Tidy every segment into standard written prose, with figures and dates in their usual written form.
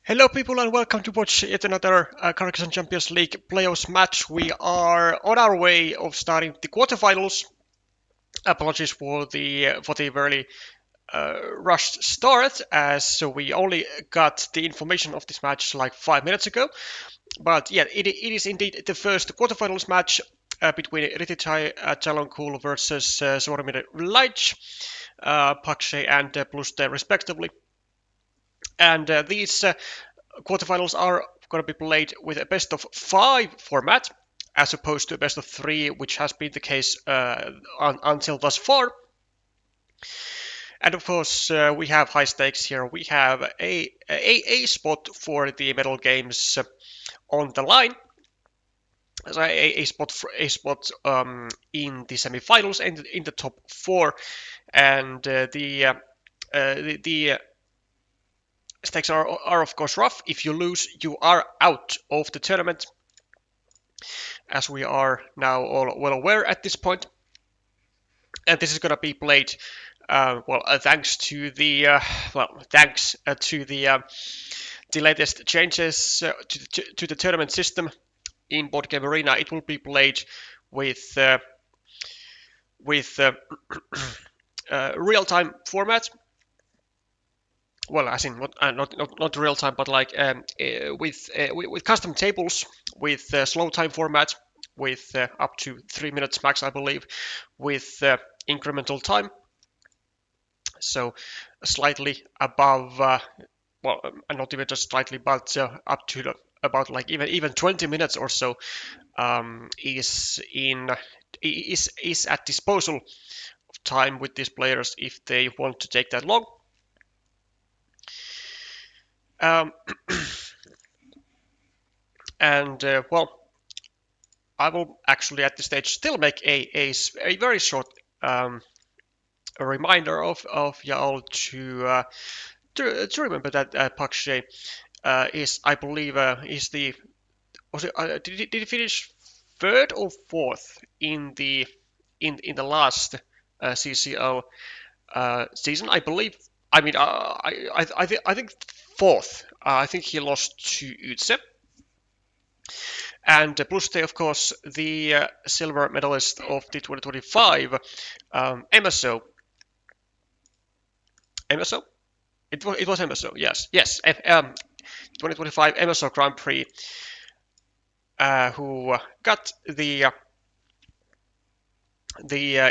Hello people and welcome to watch yet another Carcassonne Champions League playoffs match. We are on our way of starting the quarterfinals. Apologies for the very rushed start, as we only got the information of this match like 5 minutes ago. But yeah, it is indeed the first quarterfinals match between Ritthichai Chalongkul versus Zvonimir Vlaic, Pakshe and Bluste respectively. And these quarterfinals are going to be played with a best of 5 format, as opposed to a best of 3, which has been the case until thus far. And of course, we have high stakes here. We have a spot for the medal games on the line. A spot in the semi-finals and in the top 4, and the stakes are of course rough. If you lose, you are out of the tournament, as we are now all well aware at this point. And this is going to be played, thanks to the latest changes to the tournament system in Board Game Arena. It will be played with real-time format. Well, as in not real time, but like with custom tables, with slow time format, with up to 3 minutes max, I believe, with incremental time. So slightly above, not even just slightly, but up to about like even 20 minutes or so is at disposal of time with these players if they want to take that long. I will actually at this stage still make a very short reminder of y'all to remember that Pakshe is, I believe, did he finish 3rd or 4th in the last CCO season? I believe. I mean, I think 4th. I think he lost to Utse. And Bluste, of course, the silver medalist of the 2025 MSO. MSO? It was MSO, yes. 2025 MSO Grand Prix, who got the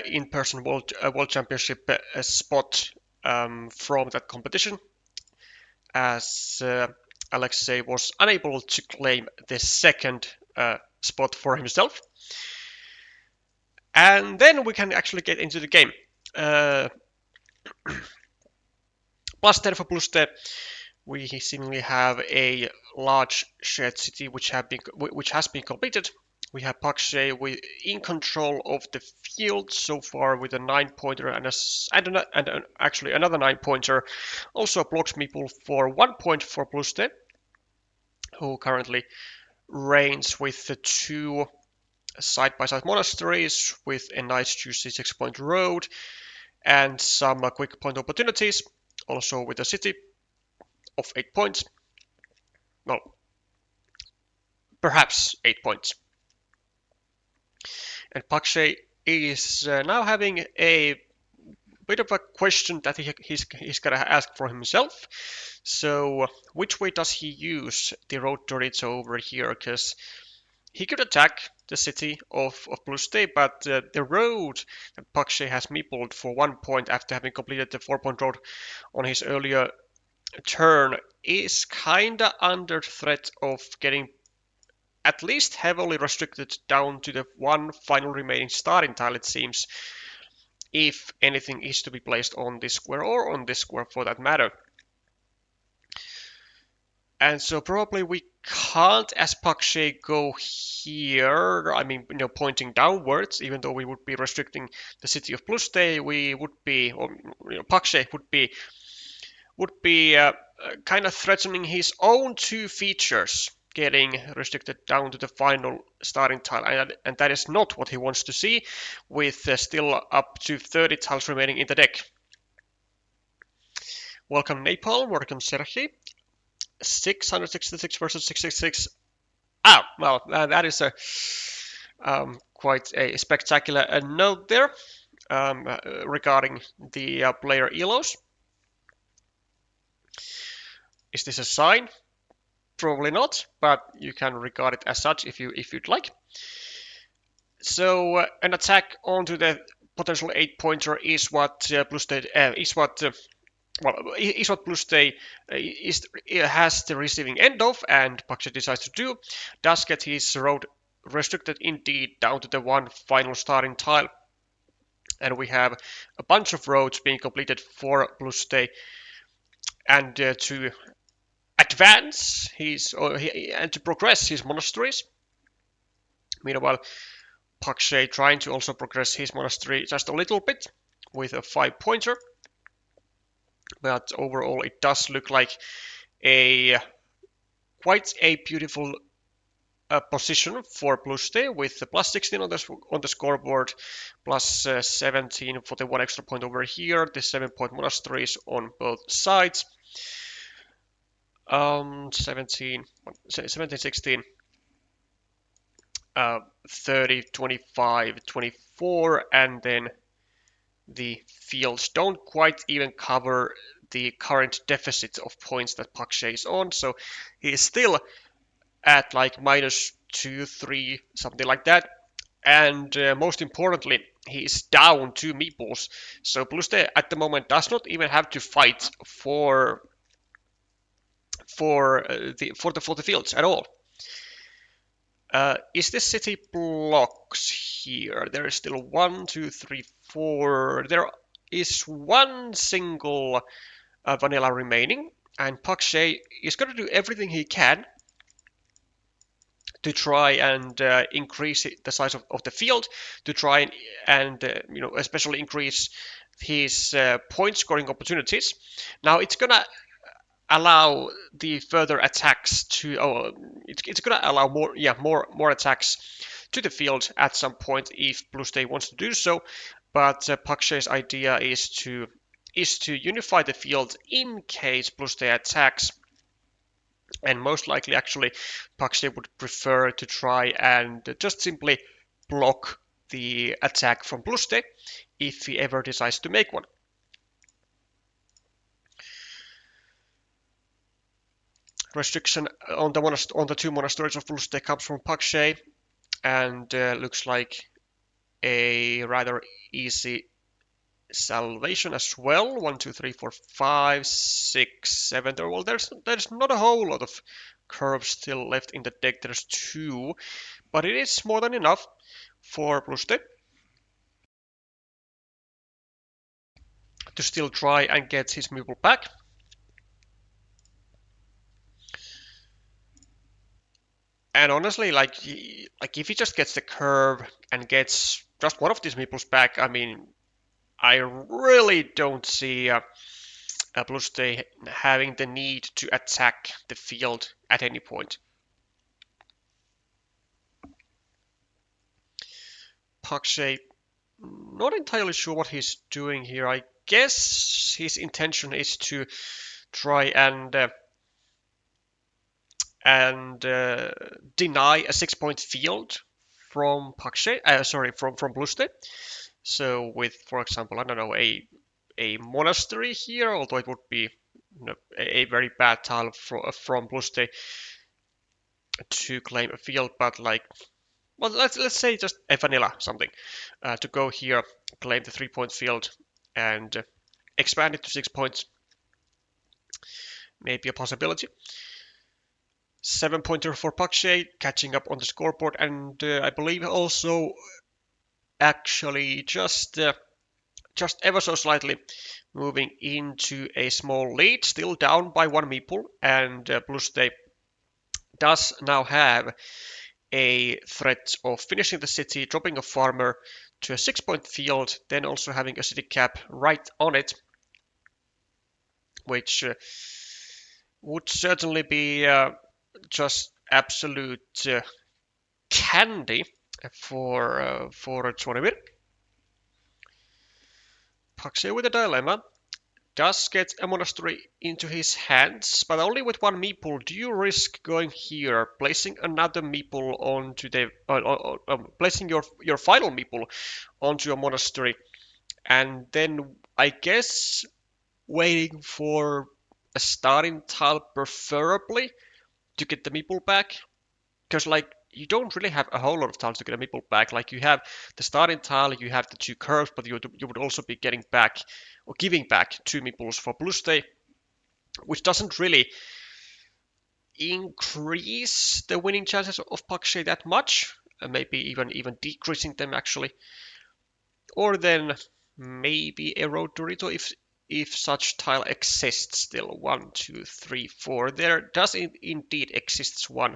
in-person World Championship spot from that competition, as Alexei was unable to claim the second spot for himself. And then we can actually get into the game. +10 for Bluste. We seemingly have a large shared city which has been completed. We have Pakshe in control of the field so far with a 9-pointer and actually another 9-pointer. Also blocks meeple for 1 point for Bluste, who currently reigns with the 2 side-by-side monasteries with a nice juicy 6-point road and some quick point opportunities. Also with a city of 8 points. Well, perhaps 8 points. And Pakshe is now having a bit of a question that he's gonna ask for himself. So, which way does he use the road to Ritso over here? Because he could attack the city of Bluste, but the road that Pakshe has meepled for 1 point after having completed the 4-point road on his earlier turn is kinda under threat of getting at least heavily restricted down to the 1 final remaining starting tile, it seems, if anything is to be placed on this square or on this square for that matter. And so probably we can't, as Pakshe, go here. I mean, pointing downwards, even though we would be restricting the city of Bluste, we would be, or Pakshe would be kind of threatening his own 2 features getting restricted down to the final starting tile, and that is not what he wants to see, with still up to 30 tiles remaining in the deck. Welcome Napalm, welcome Serhi. 666 versus 666. Oh, well, that is a quite a spectacular note there regarding the player elos. Is this a sign? Probably not, but you can regard it as such if you'd like. So an attack onto the potential 8-pointer is what Bluste has the receiving end of, and Pakshe decides to do. Does get his road restricted indeed down to the one final starting tile, and we have a bunch of roads being completed for Bluste, and to advance and to progress his monasteries. Meanwhile, Pakshe trying to also progress his monastery just a little bit with a 5-pointer. But overall, it does look like quite a beautiful position for Bluste with the plus 16 on the scoreboard, plus 17 for the one extra point over here, the 7-point monasteries on both sides. 17, 16, 30, 25, 24, and then the fields don't quite even cover the current deficit of points that Pakshe is on, so he is still at like -2, 3, something like that. And most importantly, he is down 2 meeples, so Bluste at the moment does not even have to fight for the fields at all. Is this city blocks here? There is still 1, 2, 3, 4. There is one single vanilla remaining, and Pakshe is going to do everything he can to try and increase the size of the field, to try and especially increase his point scoring opportunities. Now it's gonna allow the further attacks to it's gonna allow more attacks to the field at some point if Bluste wants to do so, but Pakshe's idea is to unify the field in case Bluste attacks, and most likely actually Pakshe would prefer to try and just simply block the attack from Bluste if he ever decides to make one. Restriction on the 2 monasteries of Bluste comes from Pakshe, and looks like a rather easy salvation as well. 1, 2, 3, 4, 5, 6, 7. Well, there's not a whole lot of curves still left in the deck. There's 2, but it is more than enough for Bluste to still try and get his meeple back. And honestly, like if he just gets the curve and gets just one of these meeples back, I mean, I really don't see Bluste having the need to attack the field at any point. Pakshe, not entirely sure what he's doing here. I guess his intention is to try and deny a 6-point field from Pakshe, from Bluste. So with, for example, I don't know, a monastery here, although it would be a very bad tile from Bluste to claim a field, but like, well, let's say just a vanilla something to go here, claim the 3-point field, and expand it to 6 points. Maybe a possibility. 7-pointer for Pakshe, catching up on the scoreboard, and I believe also actually just ever so slightly moving into a small lead, still down by 1 meeple, and Bluste does now have a threat of finishing the city, dropping a farmer to a 6-point field, then also having a city cap right on it, which would certainly be just absolute candy for Zvonimir. Pakshe with a dilemma. does get a monastery into his hands, but only with one meeple. Do you risk going here, placing another meeple onto the placing your final meeple onto a monastery, and then I guess waiting for a starting tile preferably to get the meeple back? Because like you don't really have a whole lot of tiles to get a meeple back. Like you have the starting tile, you have the two curves, but you would also be getting back or giving back two meeples for Bluste, which doesn't really increase the winning chances of Pakshe that much, maybe even decreasing them actually. Or then maybe a road Dorito if such tile exists still. 1, 2, 3, 4. There does indeed exists one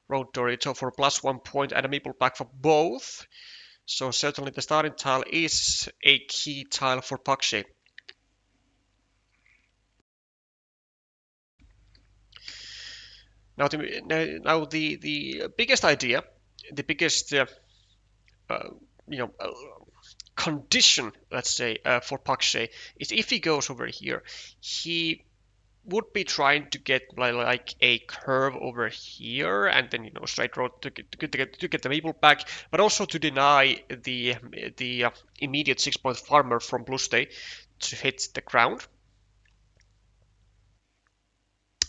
road Dorito for +1 point and a meeple pack for both. So certainly the starting tile is a key tile for Pakshe. Now the biggest idea, the biggest you know condition, let's say, for Pakshe is if he goes over here, he would be trying to get like a curve over here and then straight road to get the meeple back, but also to deny the immediate 6-point farmer from Bluste to hit the ground.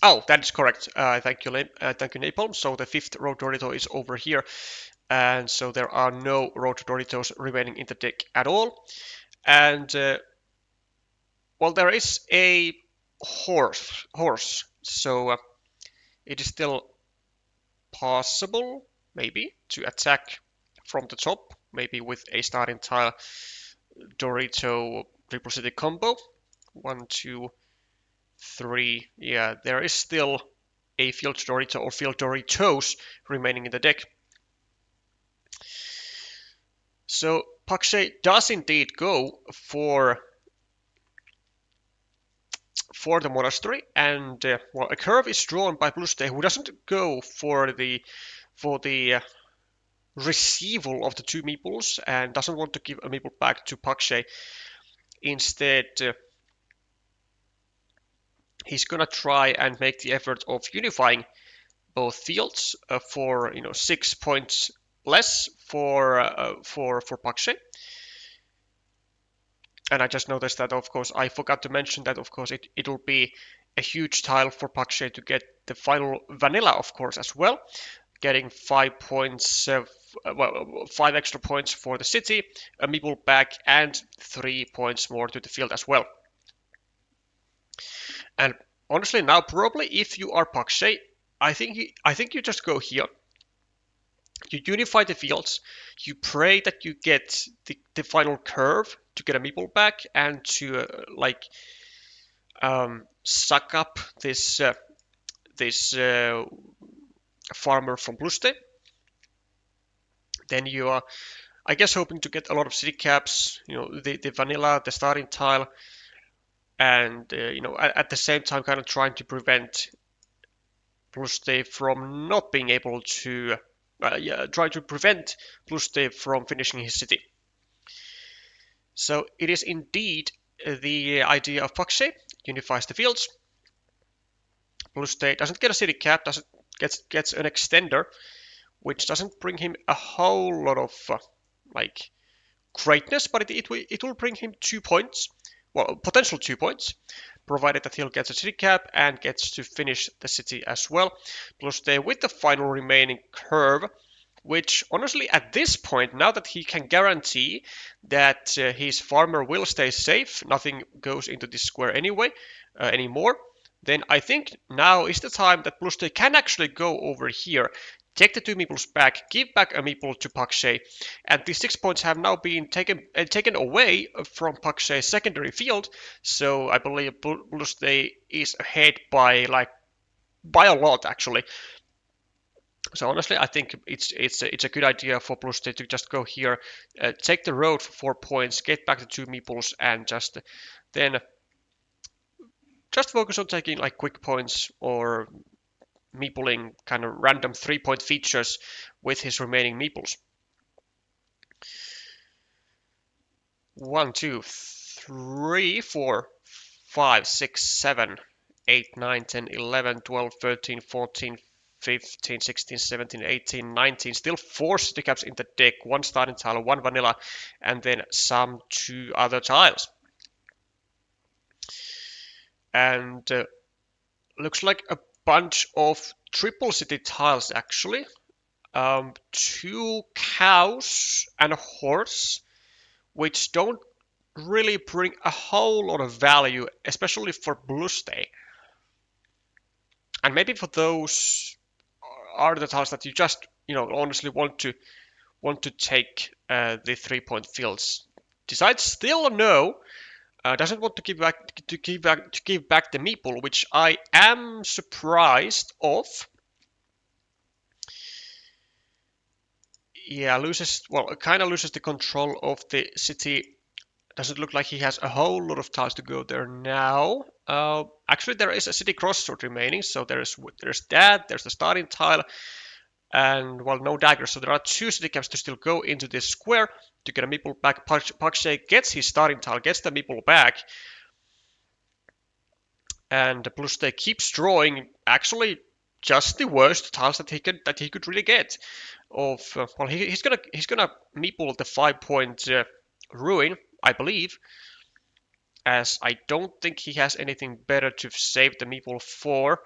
Oh, that is correct. Thank you, Napalm. So the 5th road Dorito is over here, and so there are no road Doritos remaining in the deck at all. And well, there is a horse, so it is still possible, maybe, to attack from the top, maybe with a starting tile Dorito triple city combo. 1, 2, 3. Yeah, there is still a field Dorito or field Doritos remaining in the deck. So Pakshe does indeed go for the monastery, and well, a curve is drawn by Bluste, who doesn't go for the receival of the two meeples and doesn't want to give a meeple back to Pakshe. Instead, he's gonna try and make the effort of unifying both fields for 6 points less for Pakshe. And I just noticed that, of course, I forgot to mention that, of course, it'll be a huge tile for Pakshe to get the final vanilla, of course, as well. Getting 5 points, 5 extra points for the city, a meeple back, and 3 points more to the field as well. And honestly, now probably if you are Pakshe, I think you just go here. You unify the fields. You pray that you get the final curve to get a meeple back and to suck up this farmer from Bluste. Then you are, I guess, hoping to get a lot of city caps. The vanilla, the starting tile, and at the same time, kind of trying to prevent Bluste from not being able to. Try to prevent Bluste from finishing his city. So it is indeed the idea of Pakshe, unifies the fields. Bluste doesn't get a city cap, gets an extender, which doesn't bring him a whole lot of greatness, but it will bring him 2 points, well, potential 2 points, provided that he'll get a city cap and gets to finish the city as well. Bluste with the final remaining curve, which honestly at this point, now that he can guarantee that his farmer will stay safe, nothing goes into this square anyway anymore, then I think now is the time that Bluste can actually go over here, take the 2 meeples back, give back a meeple to Pakshe, and these 6 points have now been taken away from Pakshe's secondary field, so I believe Bluste is ahead by a lot actually. So honestly, I think it's a good idea for Bluste to just go here, take the road for 4 points, get back the 2 meeples, and just focus on taking quick points or meepling kind of random 3-point features with his remaining meeples. 1, 2, 3, 4, 5, 6, 7, 8, 9, 10, 11, 12, 13, 14, 15, 16, 17, 18, 19. Still 4 city caps in the deck. 1 starting tile, 1 vanilla, and then some 2 other tiles. And looks like a bunch of triple city tiles actually. 2 cows and a horse, which don't really bring a whole lot of value, especially for Bluste. And maybe for those are the tiles that you just, honestly want to take the 3-point fields. Decides still no. Doesn't want to give back the meeple, which I am surprised of. Yeah, kind of loses the control of the city. Doesn't look like he has a whole lot of tiles to go there now. Actually, there is a city crossroad remaining, so there's that. There's the starting tile, and no daggers. So there are 2 city caps to still go into this square to get a meeple back. Pakshe gets his starting tile, gets the meeple back, and Bluste keeps drawing actually just the worst tiles that he could really get. He's gonna meeple the 5-point ruin, I believe, as I don't think he has anything better to save the meeple for.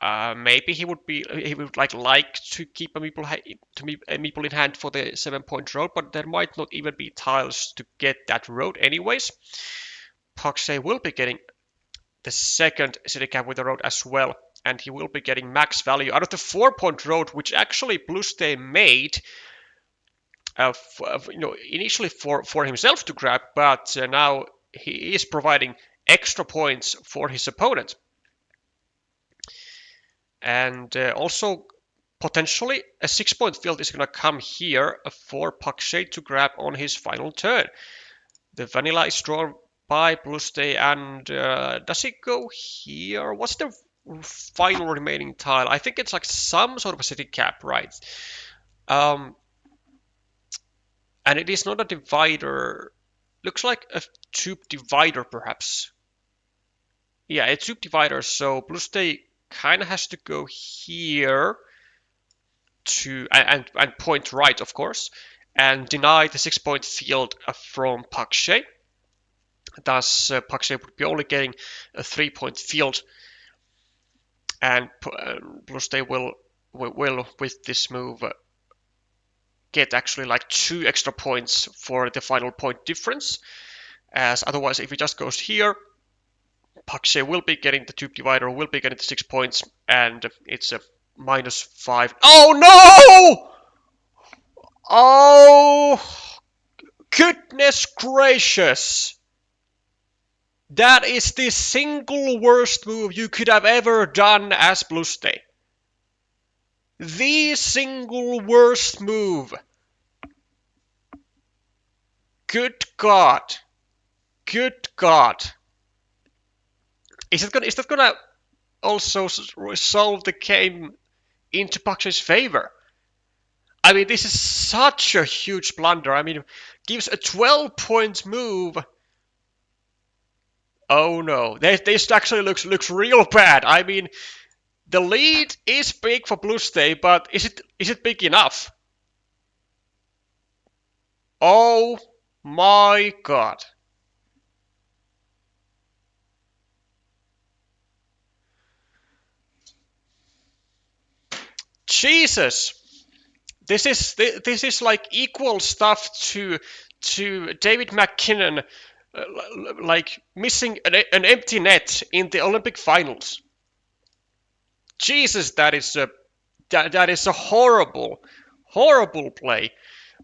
Maybe he would like to keep a meeple in hand for the 7-point road, but there might not even be tiles to get that road anyways. Pakshe will be getting the 2nd city cap with the road as well, and he will be getting max value out of the 4-point road, which actually Bluste made initially for himself to grab, but now he is providing extra points for his opponent. And also potentially a 6-point field is going to come here for Pakshe to grab on his final turn. The vanilla is drawn by Bluste, and does he go here? What's the final remaining tile? I think it's like some sort of a city cap, right? And it is not a divider. Looks like a tube divider, perhaps. Yeah, a tube divider. So Bluste kind of has to go here to and point right, of course, and deny the 6-point field from Pakshe. Thus, Pakshe would be only getting a 3-point field, and Bluste will with this move get actually like 2 extra points for the final point difference. As otherwise, if he just goes here, Pakshe will be getting the tube divider, will be getting the 6 points, and it's a -5. Oh no! Oh, goodness gracious! That is the single worst move you could have ever done as Bluste. The single worst move. Good God. Good God. Is that gonna also resolve the game into Pakshe's favor? I mean, this is such a huge blunder. I mean, gives a 12-point move. Oh no, this actually looks real bad. I mean, the lead is big for Bluste, but is it big enough? Oh my God. Jesus. This is like equal stuff to David McKinnon like missing an empty net in the Olympic finals. Jesus, that is a horrible play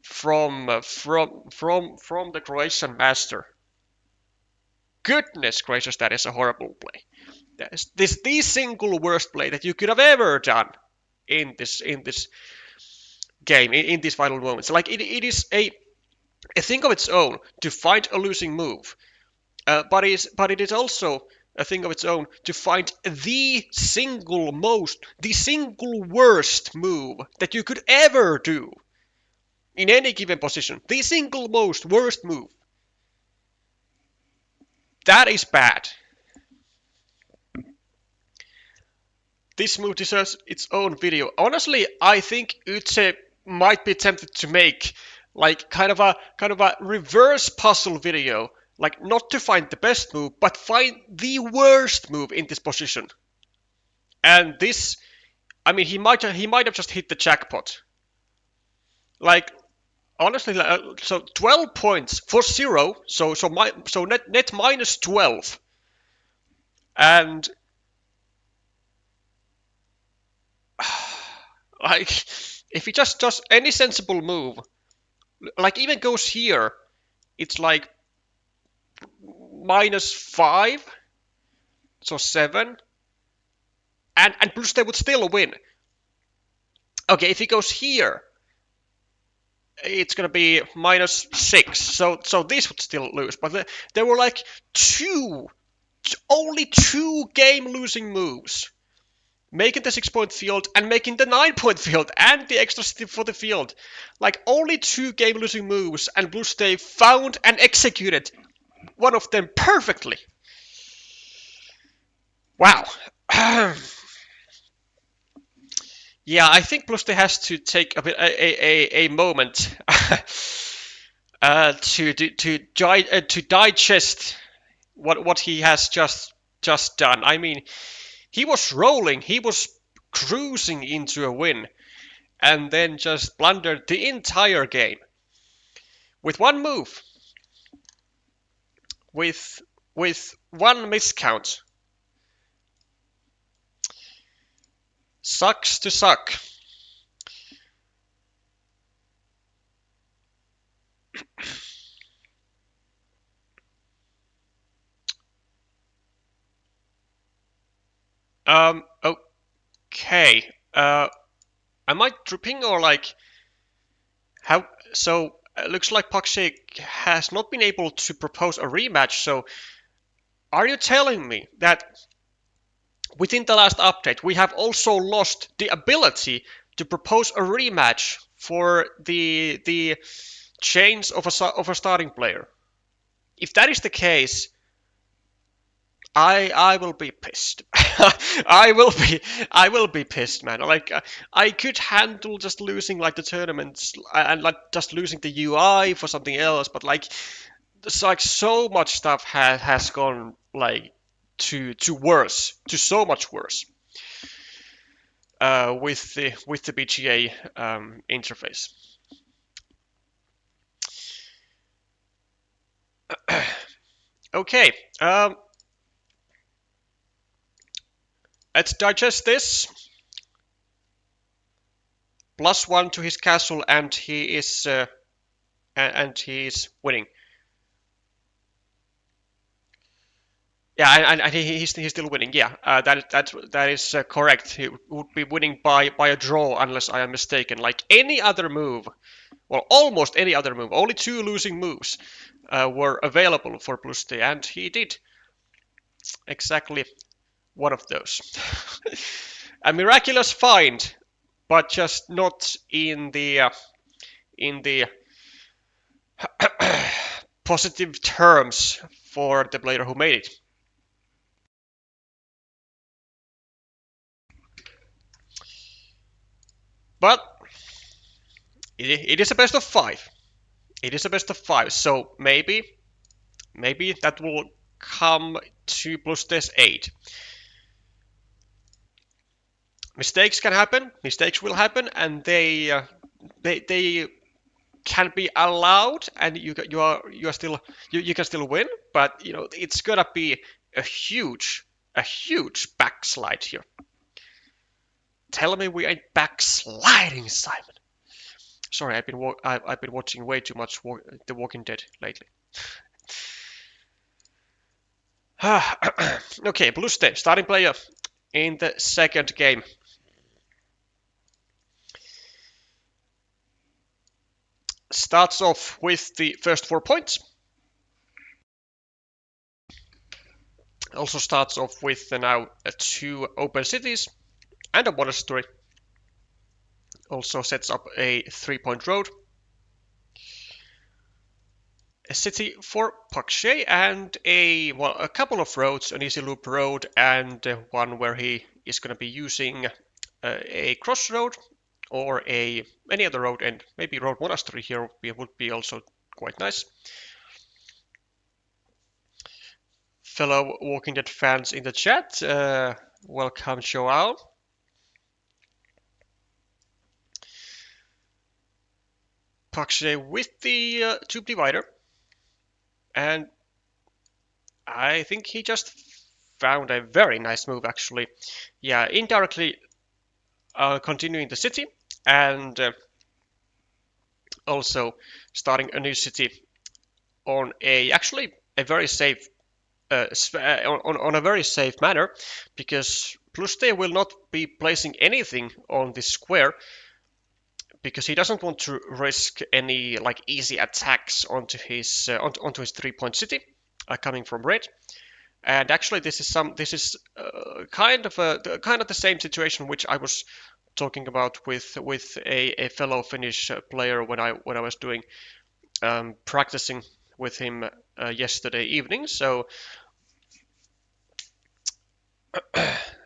from the Croatian master. Goodness gracious, that is a horrible play. This the single worst play that you could have ever done in this game, in these final moments. Like it is a thing of its own to find a losing move, but it is also a thing of its own to find the single worst move that you could ever do in any given position. The single most worst move. That is bad. This move deserves its own video. Honestly, I think Uche might be tempted to make like kind of a reverse puzzle video. Like not to find the best move, but find the worst move in this position. And this, I mean, he might have just hit the jackpot. Like honestly, so 12 points for 0, so net minus 12, and like if he just does any sensible move, like even goes here, it's like -5, so 7, and Bluste would still win. Okay, if he goes here, it's gonna be -6, so this would still lose. But there were like only two game-losing moves, making the 6-point field and making the 9-point field and the extra step for the field. Like only two game-losing moves, and Bluste found and executed one of them perfectly. Wow. Yeah, I think Bluste has to take a moment to digest what he has just done. I mean, he was rolling, he was cruising into a win, and then just blundered the entire game with one move, with one miscount. Sucks to suck. Okay. Am I tripping or like how? So it looks like Pakshe has not been able to propose a rematch. So are you telling me that within the last update we have also lost the ability to propose a rematch for the change of a starting player? If that is the case, I will be pissed. I will be pissed, man. Like I could handle just losing like the tournaments and like just losing the UI for something else, but like it's like so much stuff has gone like to worse, to so much worse with the BGA interface. Okay. Let's digest this. +1 to his castle, and he is winning. Yeah, and he's still winning. Yeah, that is correct. He would be winning by a draw unless I am mistaken. Like any other move, well, almost any other move. Only two losing moves were available for Bluste, and he did exactly one of those. A miraculous find, but just not in the positive terms for the player who made it. But it is a best of 5. It is a best of 5, so maybe that will come to Bluste's aid. Mistakes can happen. Mistakes will happen, and they can be allowed, and you can still win. But you know it's gonna be a huge backslide here. Tell me we ain't backsliding, Simon. Sorry, I've been watching way too much The Walking Dead lately. Okay, Bluste, starting player in the second game. Starts off with the first 4 points. Also starts off with now 2 open cities and a monastery. Also sets up a 3-point road. a city for Pakshe and a couple of roads, an easy loop road and one where he is going to be using a crossroad or any other road, and maybe road monastery here would be also quite nice. Fellow Walking Dead fans in the chat, welcome Joao. Pakshe with the tube divider, and I think he just found a very nice move actually. Yeah, indirectly continuing the city and also starting a new city on actually a very safe on a very safe manner, because Bluste will not be placing anything on this square because he doesn't want to risk any like easy attacks onto his 3-point city coming from red. And actually, this is kind of the same situation which I was talking about with a fellow Finnish player when I was doing practicing with him yesterday evening. So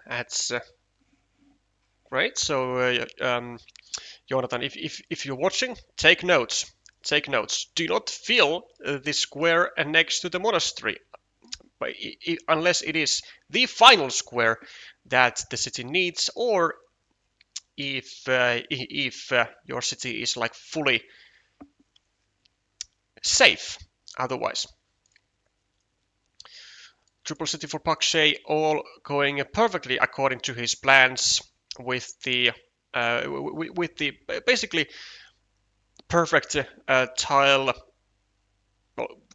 that's great. So Jonathan, if you're watching, take notes. Take notes. Do not fill the square next to the monastery, but unless it is the final square that the city needs, or if your city is like fully safe otherwise. Triple city for Pakshe, all going perfectly according to his plans, with the basically perfect tile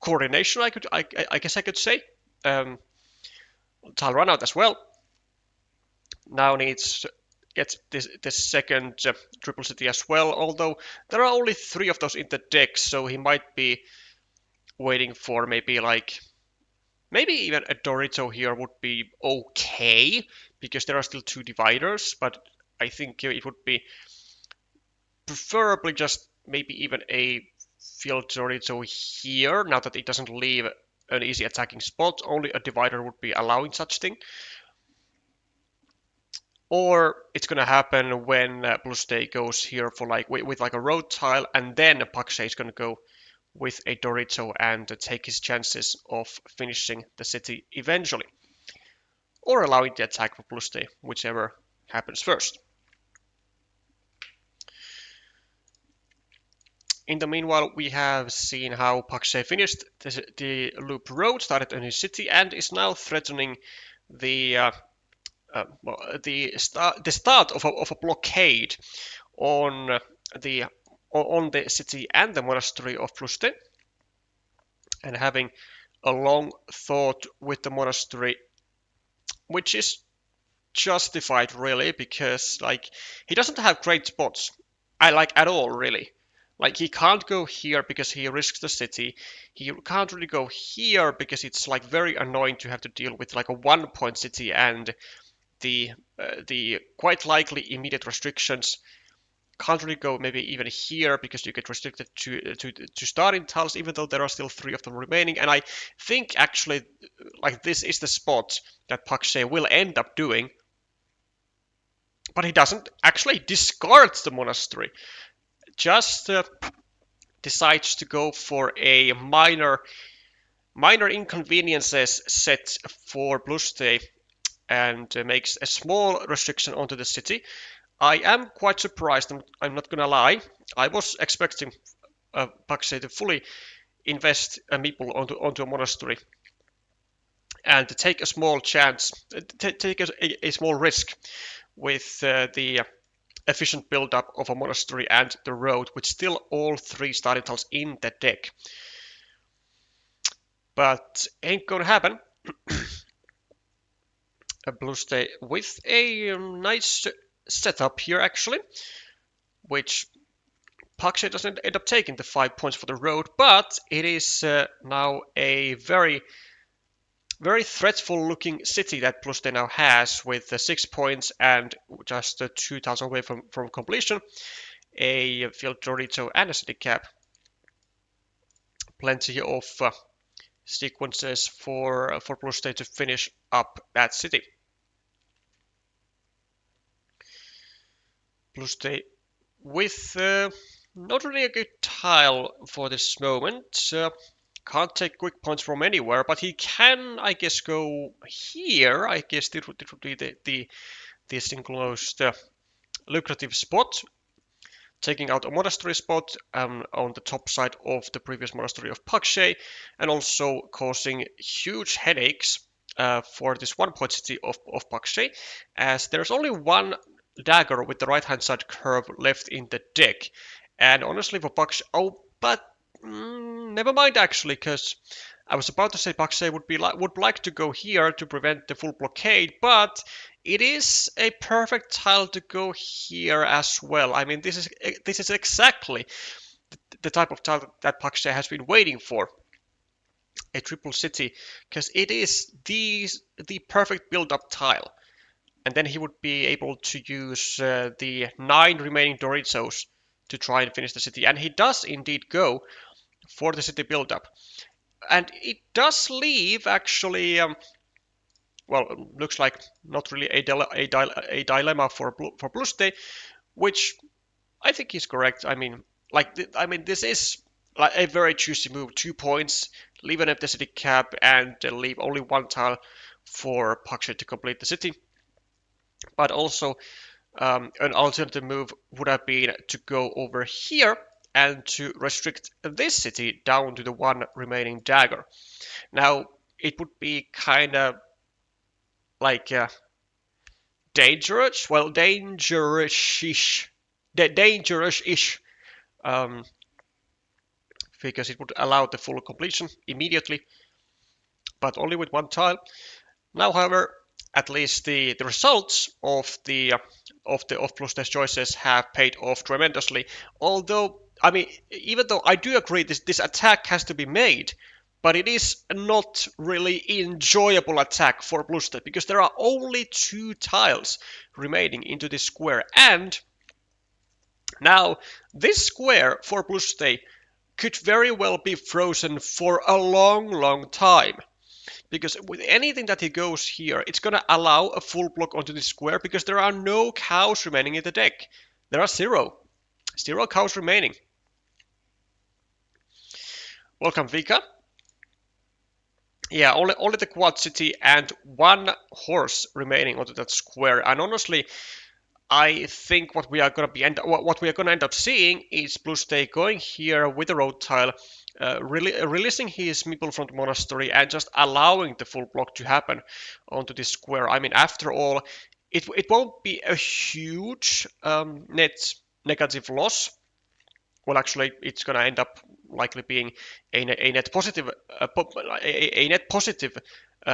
coordination. I guess I could say tile run out as well. Now needs to get this second triple city as well. Although there are only 3 of those in the deck, so he might be waiting for maybe even a Dorito here would be okay, because there are still 2 dividers, but I think it would be preferably just maybe even a field Dorito here, now that it doesn't leave an easy attacking spot. Only a divider would be allowing such thing. Or it's gonna happen when Bluste goes here for with like a road tile, and then Pakshe is gonna go with a Dorito and take his chances of finishing the city eventually, or allowing the attack for Bluste, whichever happens first. In the meanwhile, we have seen how Pakshe finished the loop road, started a new city, and is now threatening the start of a blockade on the city and the monastery of Bluste, and having a long thought with the monastery, which is justified really, because he doesn't have great spots at all really. He can't go here because he risks the city. He can't really go here because it's very annoying to have to deal with a 1-point city and the quite likely immediate restrictions. Can't really go maybe even here because you get restricted to starting tiles, even though there are still 3 of them remaining. And I think actually this is the spot that Pakshe will end up doing, but he doesn't actually discard the monastery. Just decides to go for a minor inconveniences set for Bluste, and makes a small restriction onto the city. I am quite surprised, I'm not gonna lie. I was expecting Pakshe to fully invest a meeple onto a monastery and to take a small chance, take a small risk with the efficient build-up of a monastery and the road, with still all 3 starting tiles in the deck. But ain't gonna happen. A Bluste with a nice setup here actually, which Pakshe doesn't end up taking the 5 points for the road, but it is now a very threatful looking city that Bluste now has, with 6 points and just 2 tiles away from completion, a field Dorito and a city cap. plenty of sequences for Bluste to finish up that city. Bluste with not really a good tile for this moment. Can't take quick points from anywhere, but he can, I guess, go here. I guess it would be the single most lucrative spot, taking out a monastery spot on the top side of the previous monastery of Pakshe, and also causing huge headaches for this 1-point city of Pakshe, as there's only one dagger with the right-hand side curve left in the deck. And honestly, for Pakshe, never mind actually, because I was about to say Pakshe would like to go here to prevent the full blockade, but it is a perfect tile to go here as well. I mean, this is exactly the type of tile that Pakshe has been waiting for. A triple city, because it is the perfect build-up tile. And then he would be able to use the 9 remaining Doritos to try and finish the city. And he does indeed go for the city build-up. And it does leave, actually, well, looks like not really a dilemma for Bluste, which I think is correct. I mean, this is like a very juicy move. 2 points, leave an empty city cap, and leave only 1 tile for Pakshe to complete the city. But also, an alternative move would have been to go over here and to restrict this city down to the 1 remaining dagger. Now, it would be kind of like dangerous, well, dangerous-ish, because it would allow the full completion immediately, but only with 1 tile. Now, however, at least the results of Bluste's choices have paid off tremendously. Although, I mean, even though I do agree this attack has to be made, but it is not really enjoyable attack for Bluste, because there are only 2 tiles remaining into this square. And now this square for Bluste could very well be frozen for a long time. Because with anything that he goes here, it's going to allow a full block onto this square, because there are no cows remaining in the deck. There are 0 cows remaining. Welcome, Vika. Yeah, only the quad city and 1 horse remaining onto that square. And honestly, I think what we are going to end up seeing is Bluste going here with a road tile, releasing his meeple from the monastery and just allowing the full block to happen onto this square. I mean, after all, it won't be a huge net negative loss. Well, actually, it's going to end up likely being a net positive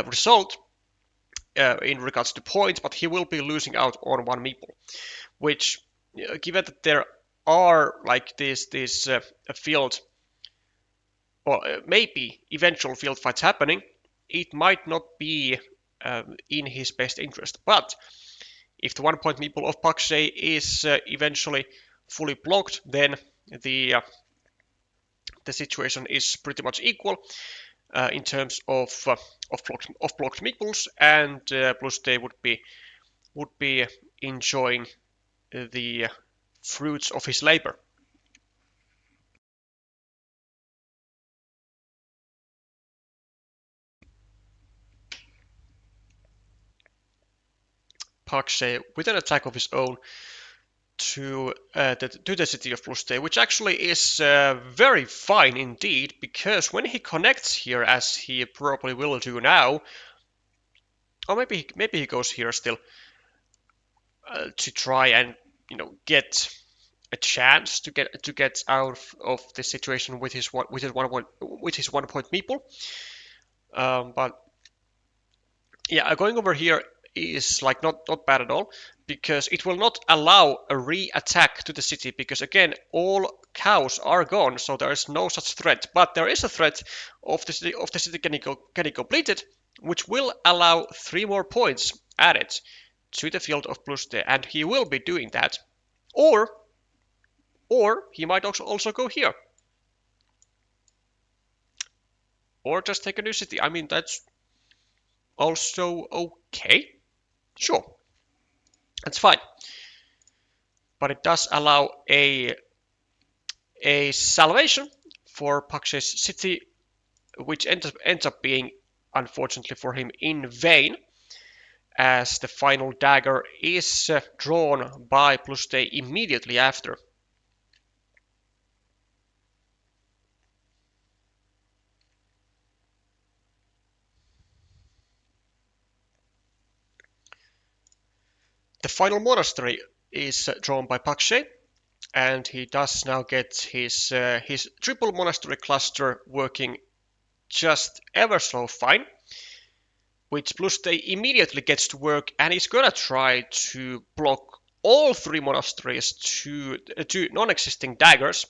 result in regards to points, but he will be losing out on 1 meeple, which, given that there are like this field, or maybe eventual field fights happening, it might not be in his best interest. But if the 1 point meeple of Pakshe is eventually fully blocked, then the situation is pretty much equal in terms of blocked meeples, and Bluste would be enjoying the fruits of his labor. Pakshe with an attack of his own to the city of Bluste, which actually is very fine indeed, because when he connects here, as he probably will do now, or maybe he goes here still to try and get a chance to get out of the situation with his 1 point meeple. But yeah, going over here is like not bad at all, because it will not allow a re-attack to the city, because again all cows are gone, so there is no such threat. But there is a threat of the city getting completed, which will allow 3 more points added to the field of Bluste, and he will be doing that. Or he might also go here. or just take a new city. I mean, that's also okay. Sure, that's fine. But it does allow a salvation for Pakshe's city, which ends up being, unfortunately for him, in vain, as the final dagger is drawn by Bluste immediately after. The final monastery is drawn by Pakshe, and he does now get his triple monastery cluster working just ever so fine, which Bluste immediately gets to work, and he's gonna try to block all three monasteries to non-existing daggers,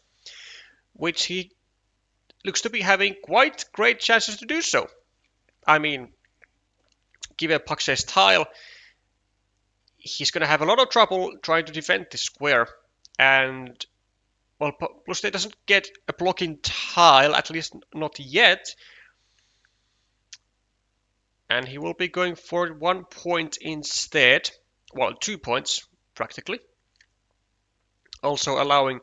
which he looks to be having quite great chances to do so. I mean, given Pakshe's tile, he's gonna have a lot of trouble trying to defend this square, and well, Bluste doesn't get a blocking tile, at least not yet, and he will be going for 1 point instead. Well, 2 points, practically. Also allowing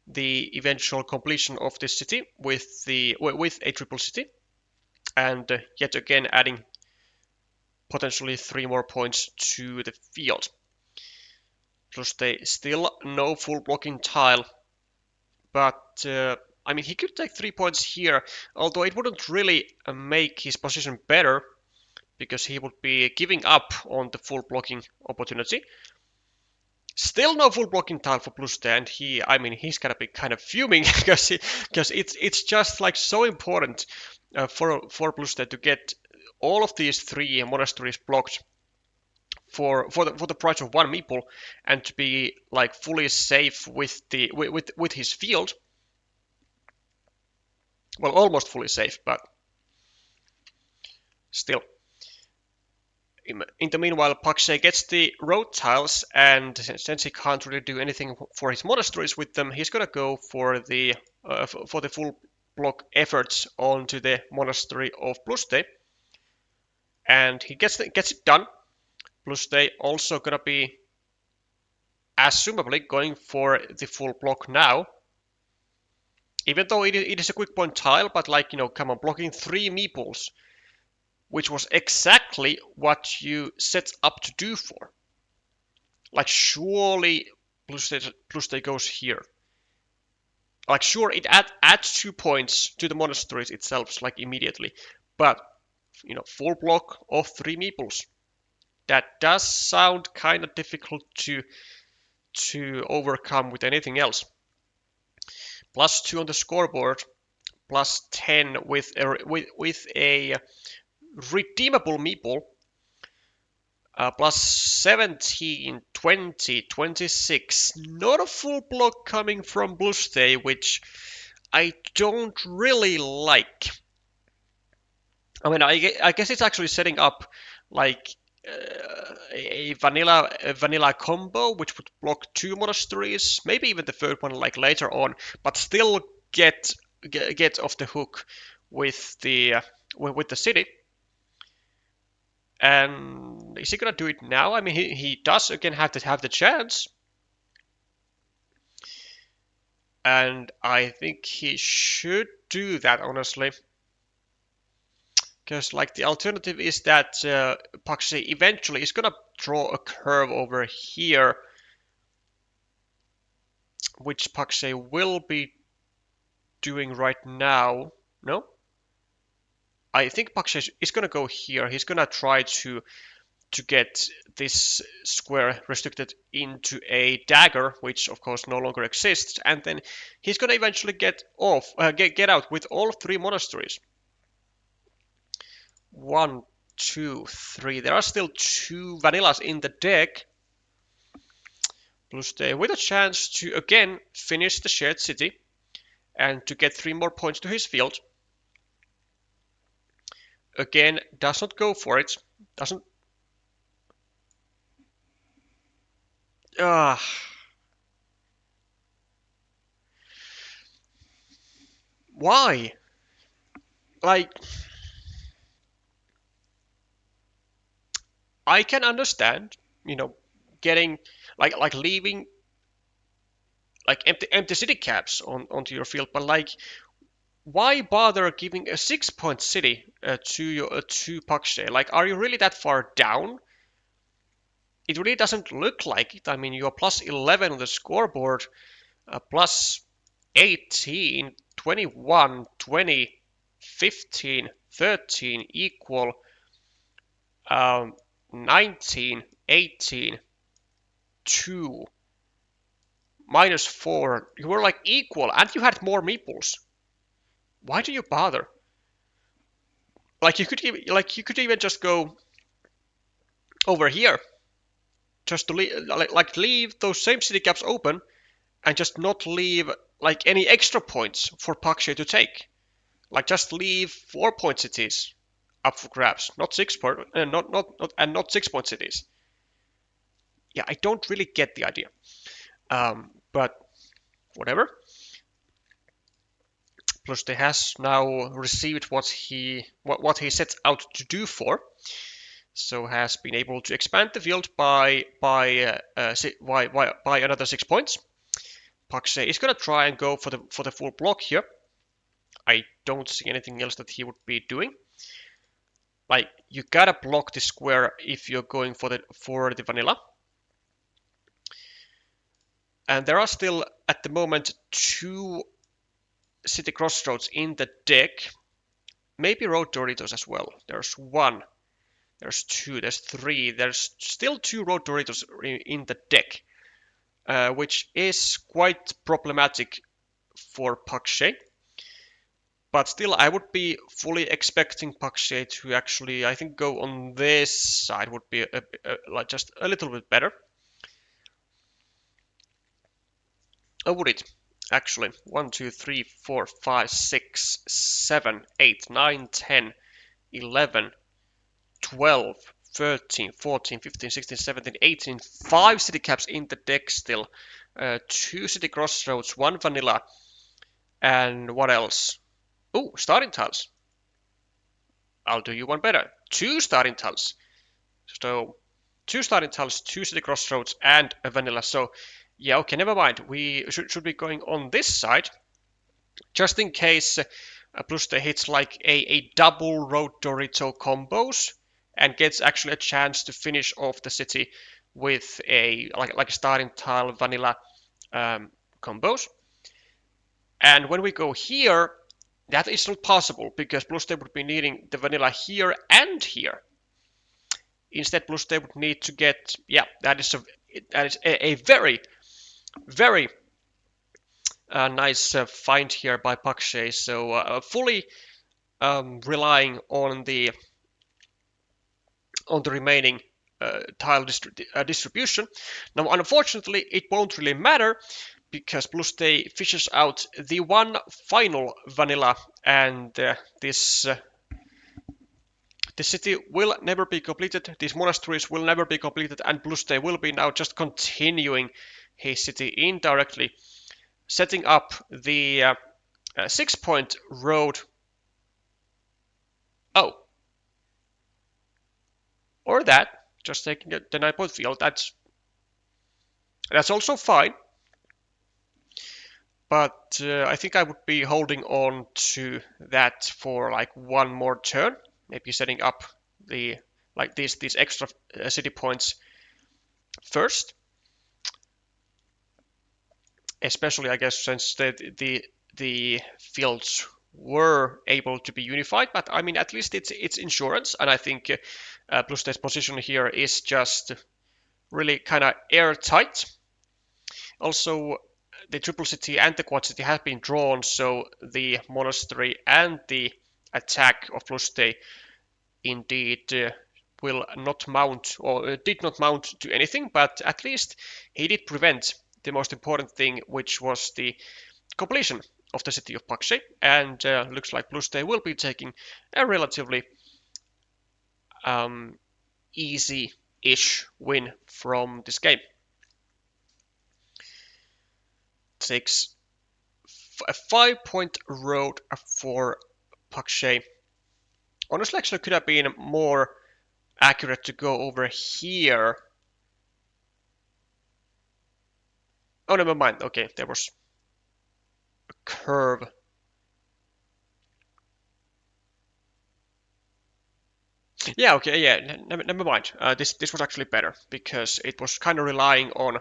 the eventual completion of this city with a triple city, and yet again adding potentially 3 more points to the field. Plus they still no full blocking tile, but I mean, he could take 3 points here, although it wouldn't really make his position better, because he would be giving up on the full blocking opportunity. Still no full blocking tile for Bluste, and he's gonna be kind of fuming because it's just like so important for Bluste to get all of these 3 monasteries blocked for the price of 1 meeple, and to be like fully safe with his field. Well, almost fully safe, but still. In the meanwhile, Pakshe gets the road tiles, and since he can't really do anything for his monasteries with them, he's gonna go for the full block efforts onto the monastery of Bluste, and he gets it done. Bluste also gonna be, assumably, going for the full block now, even though it is a quick point tile, but like, come on, blocking 3 meeples, which was exactly what you set up to do for. Like, surely Bluste goes here. Like, sure, it adds 2 points to the monasteries itself, like, immediately. But, full block of 3 meeples. That does sound kind of difficult to overcome with anything else. +2 on the scoreboard, +10 with a redeemable meeple, +17, 20, 26. Not a full block coming from Bluste, which I don't really like. I mean, I guess it's actually setting up like a vanilla combo, which would block 2 monasteries, maybe even the third one like later on, but still get off the hook with the city. And is he gonna do it now? I mean, he does again have the chance, and I think he should do that, honestly, because like the alternative is that Pakshe eventually is gonna draw a curve over here, which Pakshe will be doing right now. No? I think Pakshe is going to go here. He's going to try to get this square restricted into a dagger, which of course no longer exists, and then he's going to eventually get out with all 3 monasteries. 1, 2, 3. There are still 2 vanillas in the deck. Bluste with a chance to again finish the shared city and to get 3 more points to his field. Again, does not go for it. Doesn't. Why? like, I can understand, getting like leaving like empty city caps onto your field, but like, why bother giving a 6-point city to Pakshe? Like, are you really that far down? It really doesn't look like it. I mean, you're plus 11 on the scoreboard, plus 18, 21, 20, 15, 13 equal 19, 18, 2, -4. You were like equal, and you had more meeples. Why do you bother? Like you could even just go over here, just to leave those same city caps open, and just not leave like any extra points for Pakshe to take. Like just leave 4-point cities up for grabs, not 6-point, not 6-point cities. Yeah, I don't really get the idea, but whatever. Bluste has now received what he set out to do for, so has been able to expand the field by another 6 points. Pakshe is gonna try and go for the full block here. I don't see anything else that he would be doing. Like, you gotta block the square if you're going for the vanilla. And there are still at the moment 2 city crossroads in the deck. Maybe road Doritos as well. There's 1, there's 2, there's 3. There's still 2 road Doritos in the deck, which is quite problematic for Pakshe. But still, I would be fully expecting Pakshe to actually, I think, go on this side would be like just a little bit better. Oh, would it? Actually, 1, 2, 3, 4, 5, 6, 7, 8, 9, 10, 11, 12, 13, 14, 15, 16, 17, 18. 5 city caps in the deck still. 2 city crossroads, 1 vanilla. And what else? Oh, starting tiles. I'll do you one better. 2 starting tiles. So 2 starting tiles, 2 city crossroads, and a vanilla. So yeah, okay, never mind. We should be going on this side, just in case Bluste hits like a double road Dorito combos and gets actually a chance to finish off the city with a like starting tile vanilla combos. And when we go here, that is not possible because Bluste would be needing the vanilla here and here. Instead, Bluste would need to get, yeah, that is a very, very nice find here by Pakshe. So fully relying on the remaining tile distribution. Now, unfortunately, it won't really matter because Bluste fishes out the one final vanilla, and this city will never be completed. These monasteries will never be completed, and Bluste will be now just continuing his city indirectly, setting up the 6-point road. Oh, or that, just taking the 9-point field. That's also fine. But I think I would be holding on to that for like one more turn, maybe setting up the these extra city points first. Especially, I guess, since the fields were able to be unified. But I mean, at least it's insurance, and I think Bluste's position here is just really kind of airtight. Also, the triple city and the quad city have been drawn, so the monastery and the attack of Bluste indeed will not mount, or did not mount to anything, but at least he did prevent the most important thing, which was the completion of the city of Pakshe, and looks like Bluste will be taking a relatively easy-ish win from this game. Takes a 5-point road for Pakshe Honestly, actually, could have been more accurate to go over here. Oh, never mind. Okay, there was a curve. Yeah, okay, yeah, never mind. This was actually better because it was kind of relying on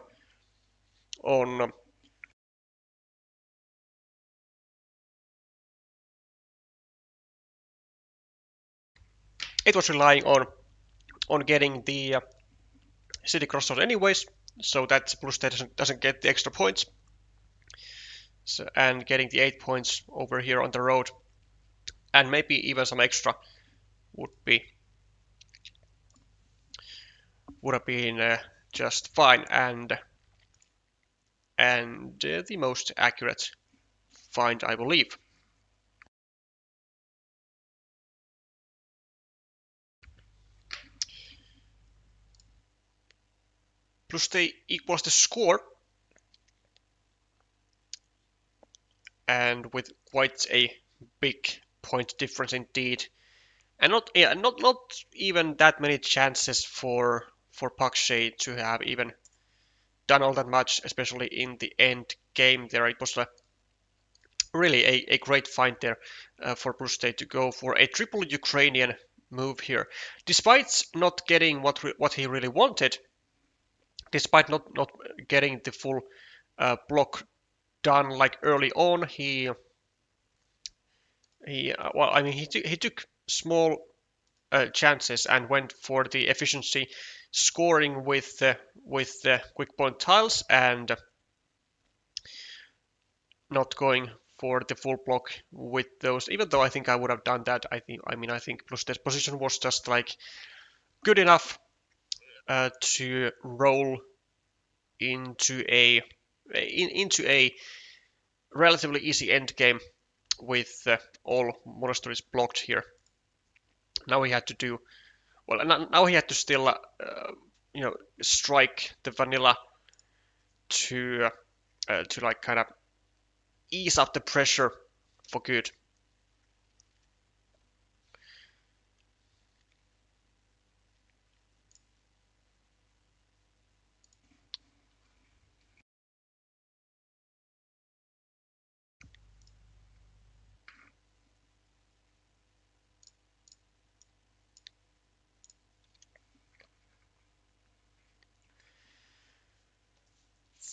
it was relying on getting the city crossroads anyways, so that Bluste doesn't get the extra points. So, and getting the 8 points over here on the road, and maybe even some extra would have been just fine, and the most accurate find, I believe. Bluste equals the score, and with quite a big point difference indeed, and not even that many chances for Pakshe to have even done all that much, especially in the end game there. It was really a great find there for Bluste to go for a triple Ukrainian move here, despite not getting what he really wanted, despite not getting the full block done like early on. Well, I mean, he took small chances and went for the efficiency scoring with quick point tiles and not going for the full block with those. Even though I think I would have done that, I think plus this position was just like good enough to roll into a relatively easy end game with all monasteries blocked here. Now he had to do well. Now he had to still strike the vanilla to like kind of ease up the pressure for good.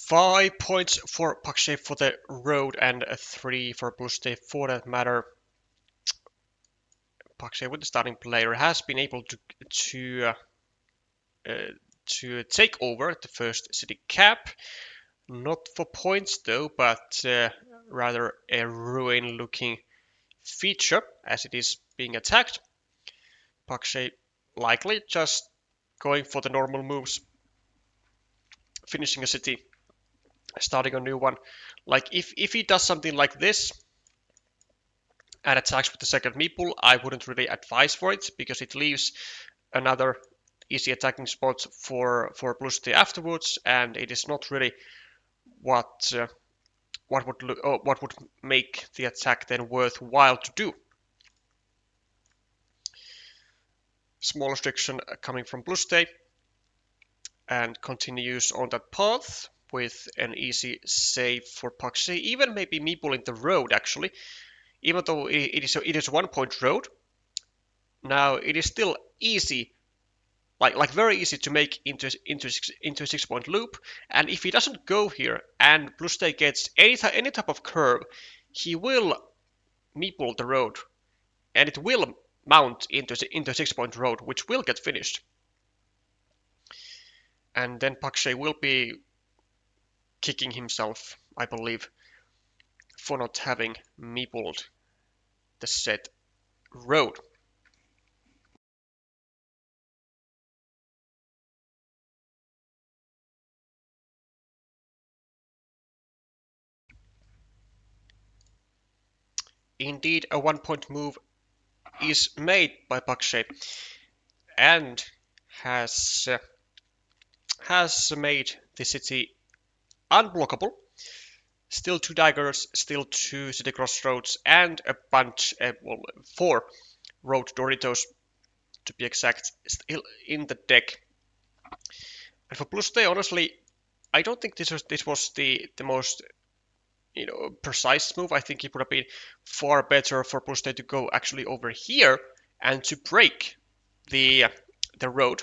Five points for Pakshe for the road and 3 for Bluste for that matter. Pakshe with the starting player has been able to take over the first city cap. Not for points though, but rather a ruin-looking feature as it is being attacked. Pakshe likely just going for the normal moves, finishing a city, starting a new one. Like if he does something like this and attacks with the second meeple, I wouldn't really advise for it because it leaves another easy attacking spot for Bluste afterwards, and it is not really what what would make the attack then worthwhile to do. Small restriction coming from Bluste and continues on that path with an easy save for Pakshe, even maybe meeple in the road actually, even though it is a 1 point road. Now it is still easy, like very easy to make into a 6 point loop, and if he doesn't go here and Bluste gets any type of curve, he will meeple the road and it will mount into a 6 point road, which will get finished. And then Pakshe will be kicking himself, I believe, for not having meepled the said road. Indeed, a 1 point move is made by Pakshe and has made the city unblockable. Still 2 daggers, still 2 city crossroads, and a bunch, well, 4 road Doritos, to be exact, still in the deck. And for Bluste, honestly, I don't think this was the most precise move. I think it would have been far better for Bluste to go actually over here and to break the road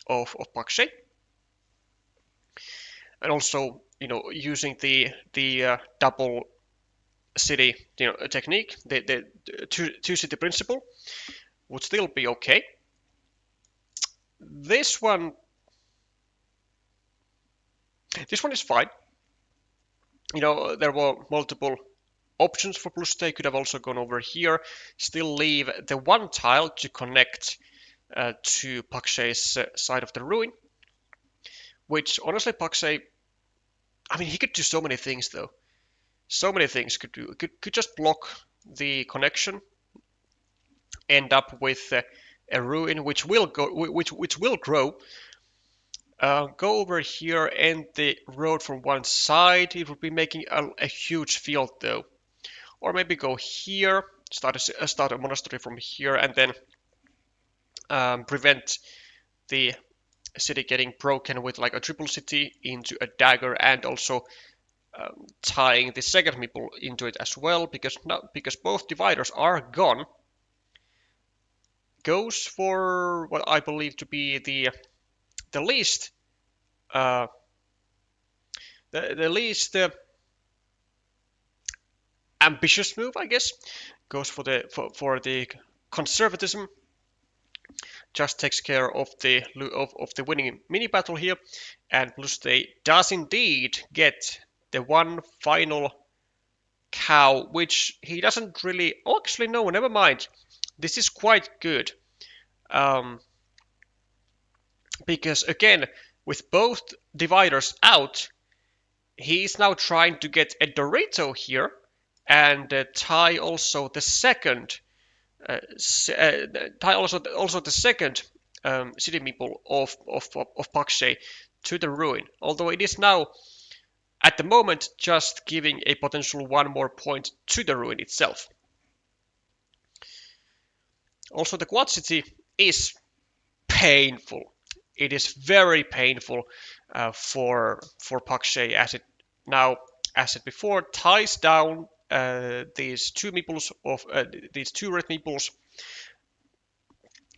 of Pakshe. And also, using the double city technique, the two city principle would still be okay. This one is fine. There were multiple options for Bluste. Could have also gone over here, still leave the one tile to connect to Pakshe's side of the ruin, which honestly Pakshe, I mean, he could do so many things though. So many things could do. Could just block the connection, end up with a ruin which will grow. Go over here and the road from one side. It would be making a huge field though. Or maybe go here, start a monastery from here, and then prevent the city getting broken with like a triple city into a dagger, and also tying the second meeple into it as well, because both dividers are gone. Goes for what I believe to be the least ambitious move, I guess. Goes for the conservatism. Just takes care of the winning mini battle here, and Bluste does indeed get the one final cow, which he doesn't really. Oh, actually, no, never mind. This is quite good, because again, with both dividers out, he's now trying to get a Dorito here and tie also the second. Tie also the second city meeple of Pakshe to the ruin, although it is now at the moment just giving a potential one more point to the ruin itself. Also, the quad city is painful. It is very painful for Pakshe, as it now, as said before, ties down these two meeples of these two red meeples,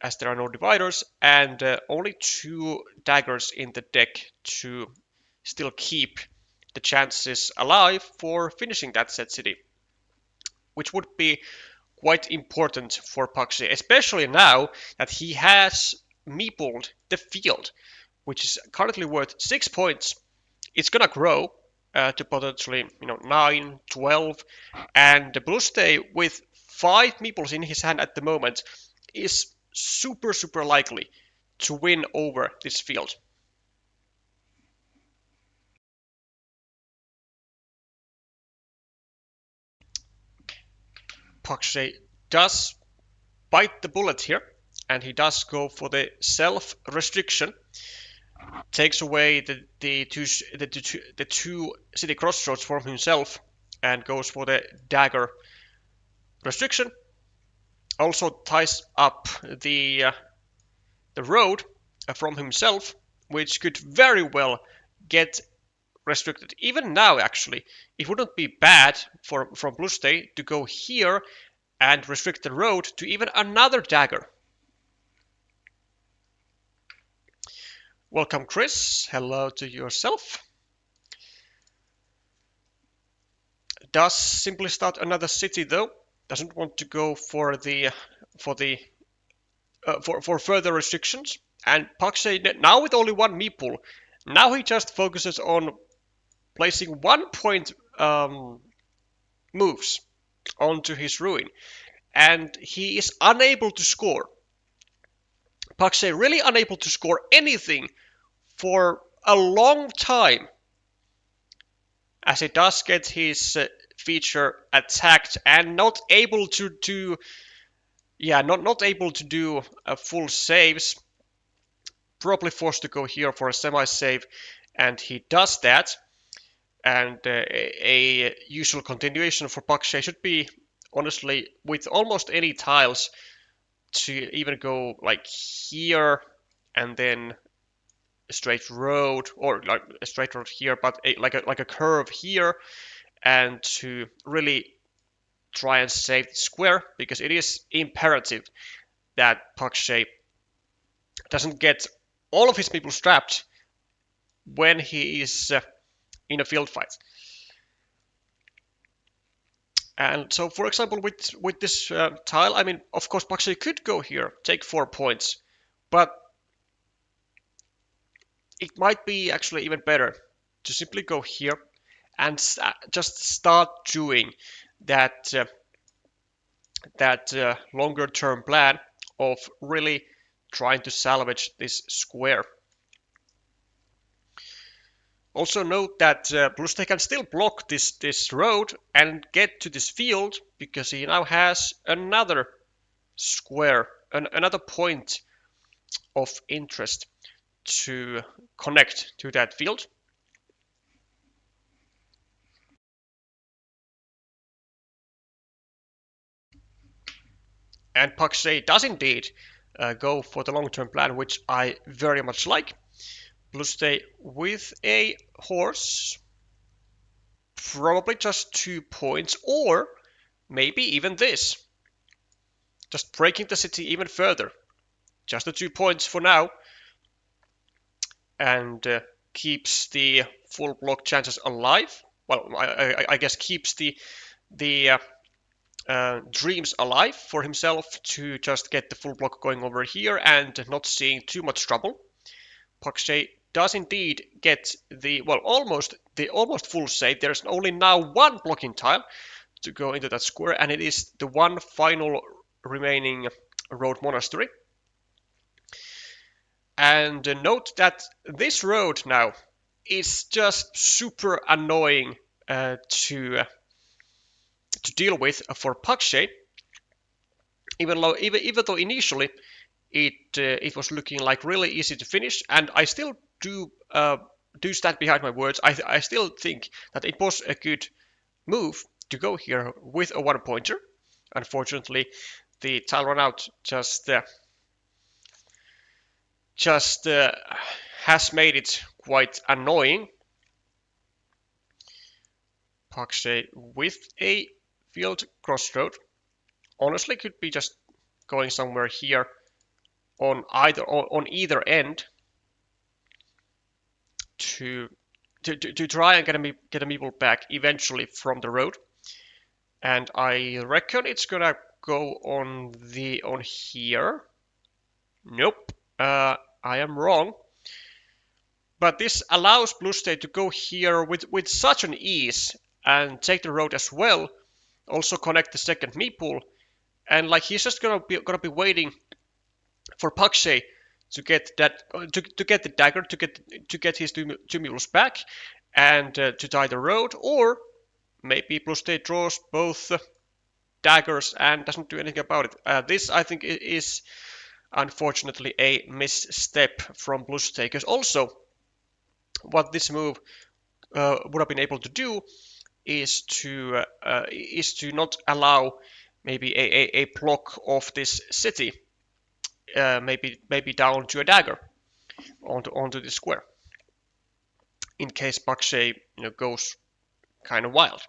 as there are no dividers, and only two daggers in the deck to still keep the chances alive for finishing that set city, which would be quite important for Pakshe, especially now that he has meepled the field, which is currently worth 6 points. It's gonna grow to potentially 9, 12, and the Bluste with 5 meeples in his hand at the moment is super likely to win over this field. Pakshe does bite the bullet here, and he does go for the self-restriction. Takes away the two city crossroads from himself and goes for the dagger restriction. Also ties up the road from himself, which could very well get restricted. Even now, actually, it wouldn't be bad from Bluste to go here and restrict the road to even another dagger. Welcome, Chris. Hello to yourself. Does simply start another city though. Doesn't want to go for further restrictions. And Pakshe now with only one meeple, now he just focuses on placing 1 point moves onto his ruin, and he is unable to score. Pakshe really unable to score anything for a long time, as he does get his feature attacked and not able to do full saves. Probably forced to go here for a semi-save, and he does that. And a usual continuation for Pakshe should be, honestly, with almost any tiles, to even go like here and then a straight road, or like a straight road here, but like a curve here, and to really try and save the square, because it is imperative that Pakshe doesn't get all of his people strapped when he is in a field fight. And so, for example, with this tile, I mean, of course, Pakshe could go here, take 4 points, but it might be actually even better to simply go here and just start doing that longer term plan of really trying to salvage this square. Also note that Bluste can still block this road and get to this field, because he now has another square, another point of interest to connect to that field. And Pakshe does indeed go for the long-term plan, which I very much like. Bluste with a horse, probably just 2 points, or maybe even this. Just breaking the city even further. Just the 2 points for now. And keeps the full block chances alive. Well, I guess keeps the dreams alive for himself to just get the full block going over here and not seeing too much trouble. Pakshe does indeed get the almost full save. There's only now one blocking tile to go into that square, and it is the one final remaining road monastery. And note that this road now is just super annoying to deal with for Pakshe, even though initially it was looking like really easy to finish, and I still do stand behind my words. I still think that it was a good move to go here with a 1-pointer. Unfortunately, the tile run out just has made it quite annoying. Pakshe with a field crossroad. Honestly, could be just going somewhere here on either end to try and get a meeple back eventually from the road. And I reckon it's gonna go on here. Nope, I am wrong. But this allows Bluste to go here with such an ease and take the road as well. Also connect the second meeple, and like he's just gonna be waiting for Pakshe to get that to get the dagger, to get his two meeples back, and to tie the road, or maybe Bluste draws both daggers and doesn't do anything about it. This I think is unfortunately a misstep from Bluste, because also what this move would have been able to do is to not allow maybe a block of this city, maybe down to a dagger onto the square, in case Pakshe goes kind of wild.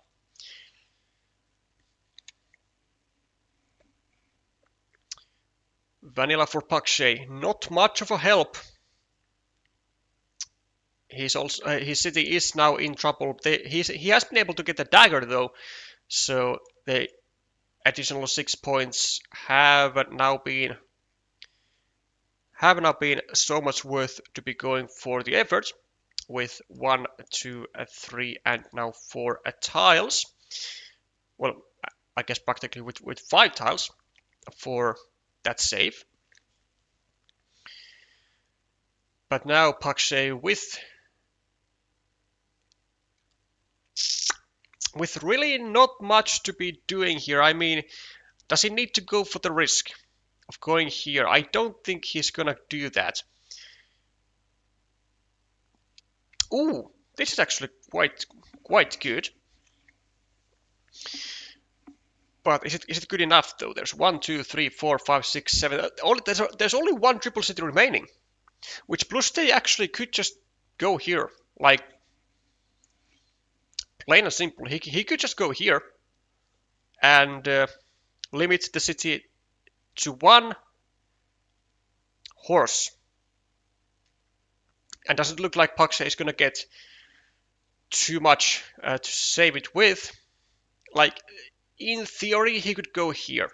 Vanilla for Pakshe, not much of a help. His city is now in trouble. He has been able to get the dagger though, so the additional 6 points have now been so much worth to be going for the effort, with 1, 2, 3, and now 4 tiles. Well, I guess practically with 5 tiles for that save. But now Pakshe with really not much to be doing here. I mean, does he need to go for the risk of going here? I don't think he's gonna do that. Ooh, this is actually quite good. But is it good enough though? There's 1, 2, 3, 4, 5, 6, 7. There's only one triple city remaining, which Bluste actually could just go here, like plain and simple. He could just go here and limit the city to one horse. And doesn't look like Pakshe is gonna get too much to save it with. Like in theory, he could go here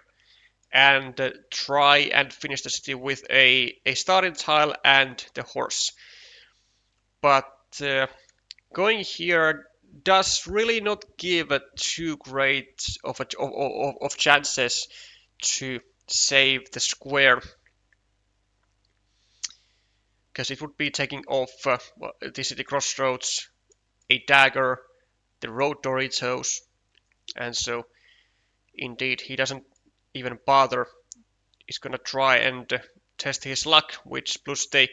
and try and finish the city with a starting tile and the horse. But going here does really not give a too great of chances to save the square, because it would be taking off the city crossroads, a dagger, the road Doritos, and so indeed he doesn't even bother. He's gonna try and test his luck, which Bluste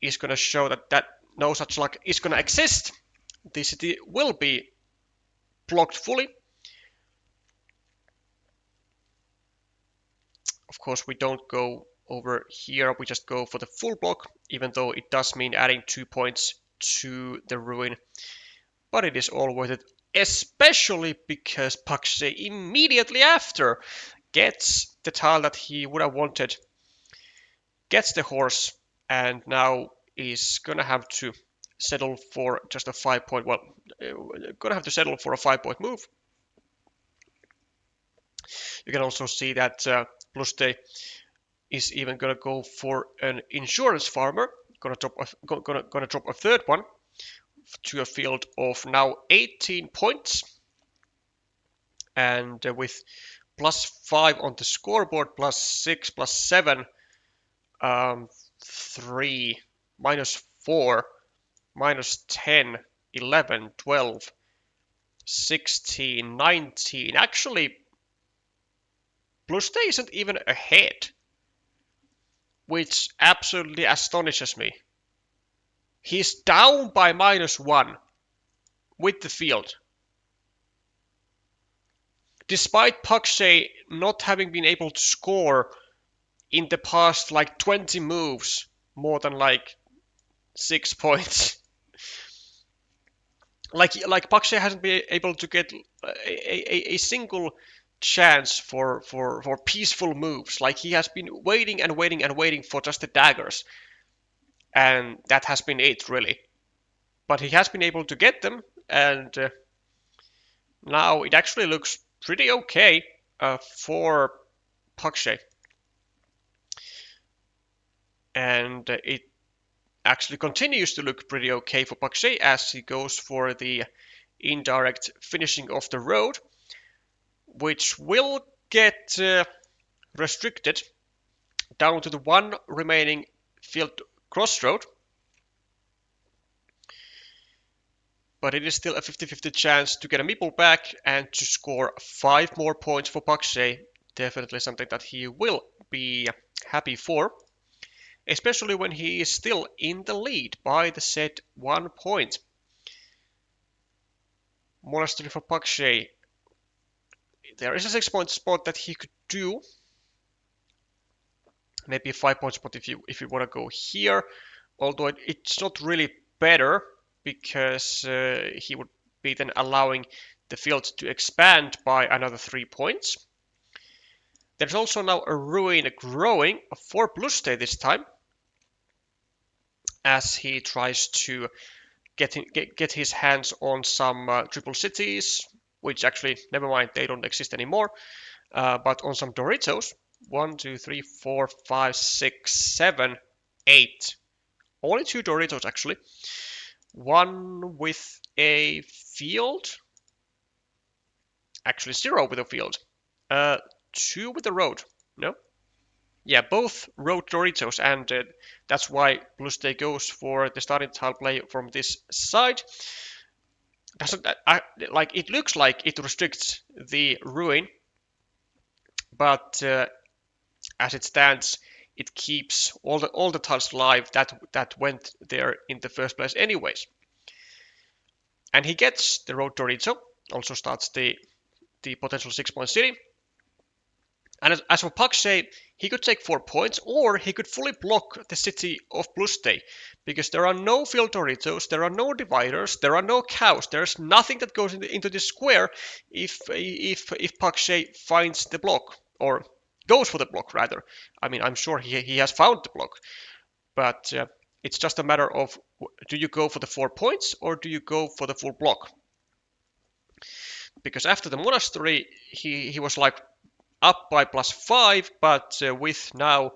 is gonna show that no such luck is gonna exist. The city will be blocked fully. Of course, we don't go over here, we just go for the full block, even though it does mean adding 2 points to the ruin. But it is all worth it, especially because Pakshe immediately after gets the tile that he would have wanted, gets the horse, and now is gonna have to settle for just a 5-point, well, gonna have to settle for a 5-point move. You can also see that Bluste is even gonna go for an insurance farmer, gonna drop a third one to a field of now 18 points, and with +5 on the scoreboard, +6, +7, 3, -4, -10, 11, 12, 16, 19. Actually, Bluste isn't even ahead, which absolutely astonishes me. He's down by -1 with the field, despite Pakshe not having been able to score in the past like 20 moves more than like 6 points. like Pakshe hasn't been able to get a single chance for peaceful moves. Like he has been waiting and waiting and waiting for just the daggers, and that has been it really. But he has been able to get them, and now it actually looks pretty okay for Pakshe. And it actually continues to look pretty okay for Pakshe as he goes for the indirect finishing of the road, which will get restricted down to the one remaining field crossroad. But it is still a 50-50 chance to get a meeple back and to score 5 more points for Pakshe. Definitely something that he will be happy for, especially when he is still in the lead by the said 1 point. Monastery for Pakshe. There is a 6-point spot that he could do. Maybe a 5-point spot if you want to go here. Although it's not really better, because he would be then allowing the field to expand by another 3 points. There's also now a ruin growing for Bluste this time, as he tries to get his hands on some triple cities, which actually, never mind, they don't exist anymore, but on some Doritos. 1, 2, 3, 4, 5, 6, 7, 8. Only 2 Doritos actually. 1 with a field. Actually 0 with a field. 2 with a road. No? Yeah, both road Doritos, and that's why Bluste goes for the starting tile play from this side. Doesn't like it looks like it restricts the ruin, but as it stands, it keeps all the tiles alive that went there in the first place anyways. And he gets the road Dorito, also starts the the potential 6-point city. And as for Pakshe, he could take 4 points, or he could fully block the city of Bluste, because there are no field Doritos, there are no dividers, there are no cows, there's nothing that goes into this square if Pakshe finds the block, or goes for the block rather. I mean, I'm sure he has found the block, but it's just a matter of, do you go for the 4 points or do you go for the full block? Because after the monastery, he was like up by +5, but with now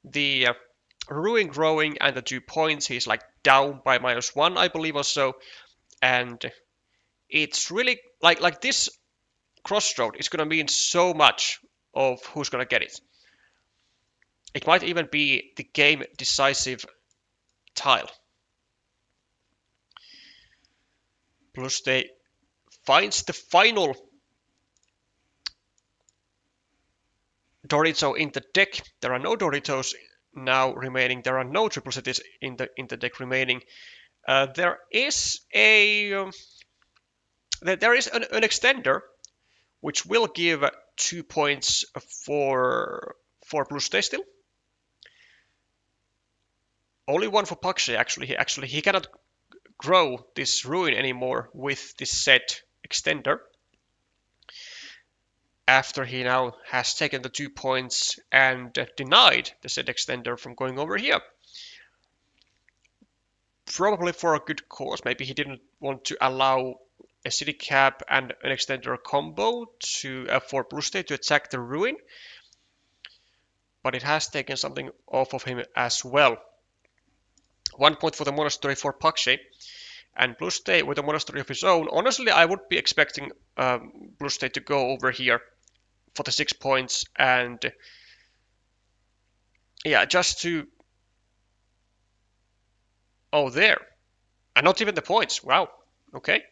the ruin growing and the 2 points, he's like down by -1, I believe, or so. And it's really like this crossroad is going to mean so much of who's going to get it. It might even be the game decisive tile. Bluste finds the final Dorito in the deck. There are no Doritos now remaining. There are no triple cities in the deck remaining. There is an extender which will give 2 points for Bluste still. Only one for Pakshe actually. He cannot grow this ruin anymore with this set extender, after he now has taken the 2 points and denied the set extender from going over here. Probably for a good cause. Maybe he didn't want to allow a city cap and an extender combo for Bluste to attack the ruin, but it has taken something off of him as well. 1 point for the monastery for Pakshe, and Bluste with a monastery of his own. Honestly, I would be expecting Bluste to go over here for the 6 points, and yeah, just to... Oh, there. And not even the points. Wow. Okay.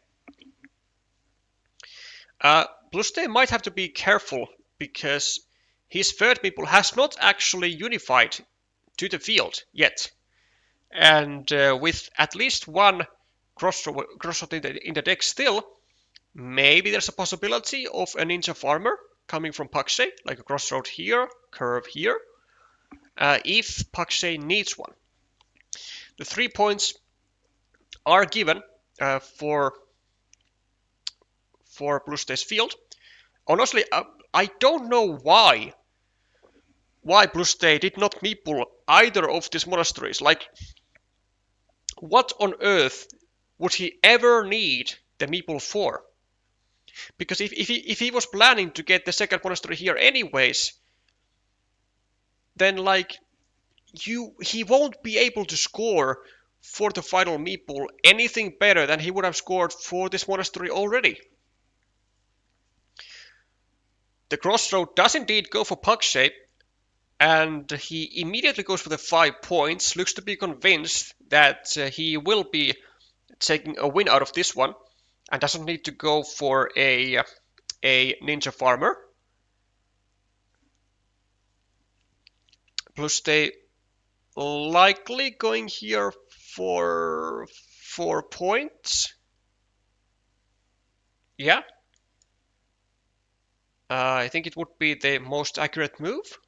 Bluste might have to be careful, because his third meeple has not actually unified to the field yet. And with at least one crossroad in the deck still, maybe there's a possibility of a ninja farmer coming from Pakshe, like a crossroad here, curve here, if Pakshe needs one. The 3 points are given for Bluste's field. Honestly, I don't know why Bluste did not meeple either of these monasteries. Like, what on earth would he ever need the meeple for? Because if he was planning to get the second monastery here anyways, then like he won't be able to score for the final meeple anything better than he would have scored for this monastery already. The crossroad does indeed go for Pakshe, and he immediately goes for the 5 points, looks to be convinced that he will be taking a win out of this one, and doesn't need to go for a ninja farmer. Bluste likely going here for 4 points. Yeah. I think it would be the most accurate move.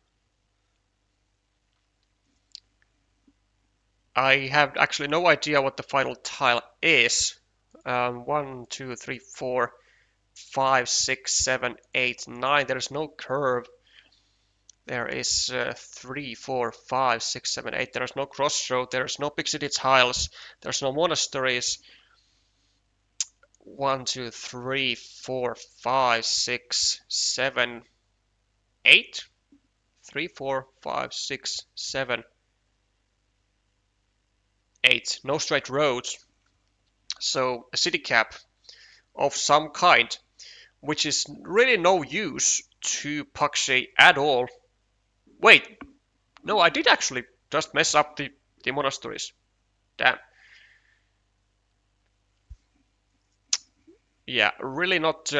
I have actually no idea what the final tile is. 1, 2, 3, 4, 5, 6, 7, 8, 9. There is no curve. There is 3, 4, 5, 6, 7, 8. There is no crossroad. There is no big city tiles. There's no monasteries. 1, 2, 3, 4, 5, 6, 7, 8. 3, 4, 5, 6, 7, 8. No straight roads. So a city cap of some kind, which is really no use to Pakshe at all. Wait, no, I did actually just mess up the monasteries. Damn. Yeah, really not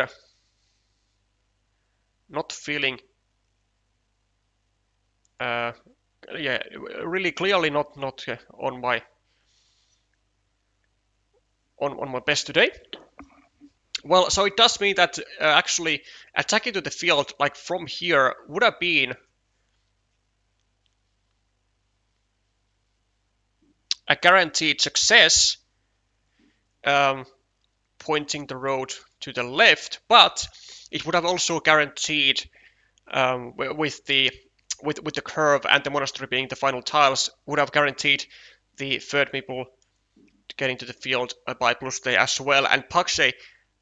feeling. Yeah, really clearly not on my best today. Well, so it does mean that actually attacking to the field, like from here, would have been a guaranteed success, pointing the road to the left, but it would have also guaranteed, with the curve and the monastery being the final tiles, would have guaranteed the third meeple getting to the field by Bluste as well. And Pakshe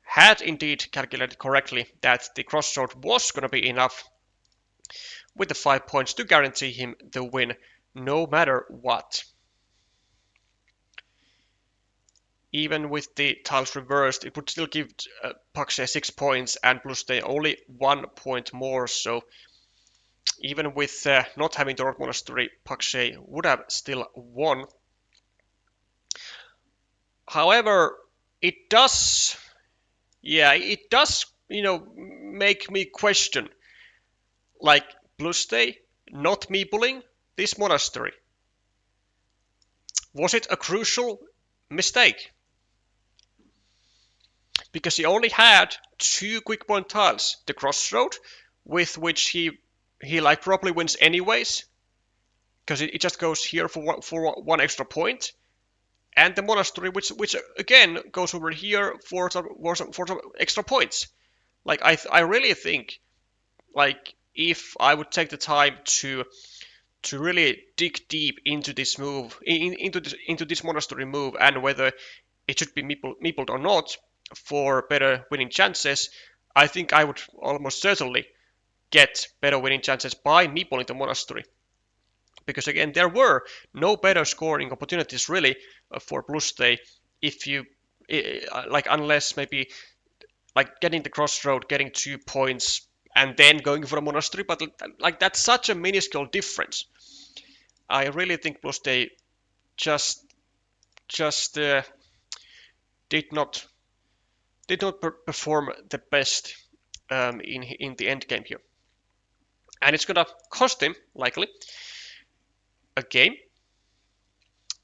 had indeed calculated correctly that the crossroad was going to be enough with the 5 points to guarantee him the win no matter what. Even with the tiles reversed, it would still give Pakshe 6 points and Bluste only 1 point more, so even with not having the Road Monastery, Pakshe would have still won. However, it does, make me question, like, Bluste not meepling this monastery. Was it a crucial mistake? Because he only had 2 quick point tiles, the crossroad, with which he like probably wins anyways, because it just goes here for 1 extra point, and the monastery, which again goes over here for some extra points. Like I really think, like, if I would take the time to really dig deep into this move, into this monastery move, and whether it should be meepled or not for better winning chances, I think I would almost certainly get better winning chances by meepling the monastery. Because again, there were no better scoring opportunities really for Bluste if you like, unless maybe like getting the crossroad, getting 2 points, and then going for a monastery. But like, that's such a minuscule difference. I really think Bluste just did not perform the best in the end game here, and it's gonna cost him likely a game.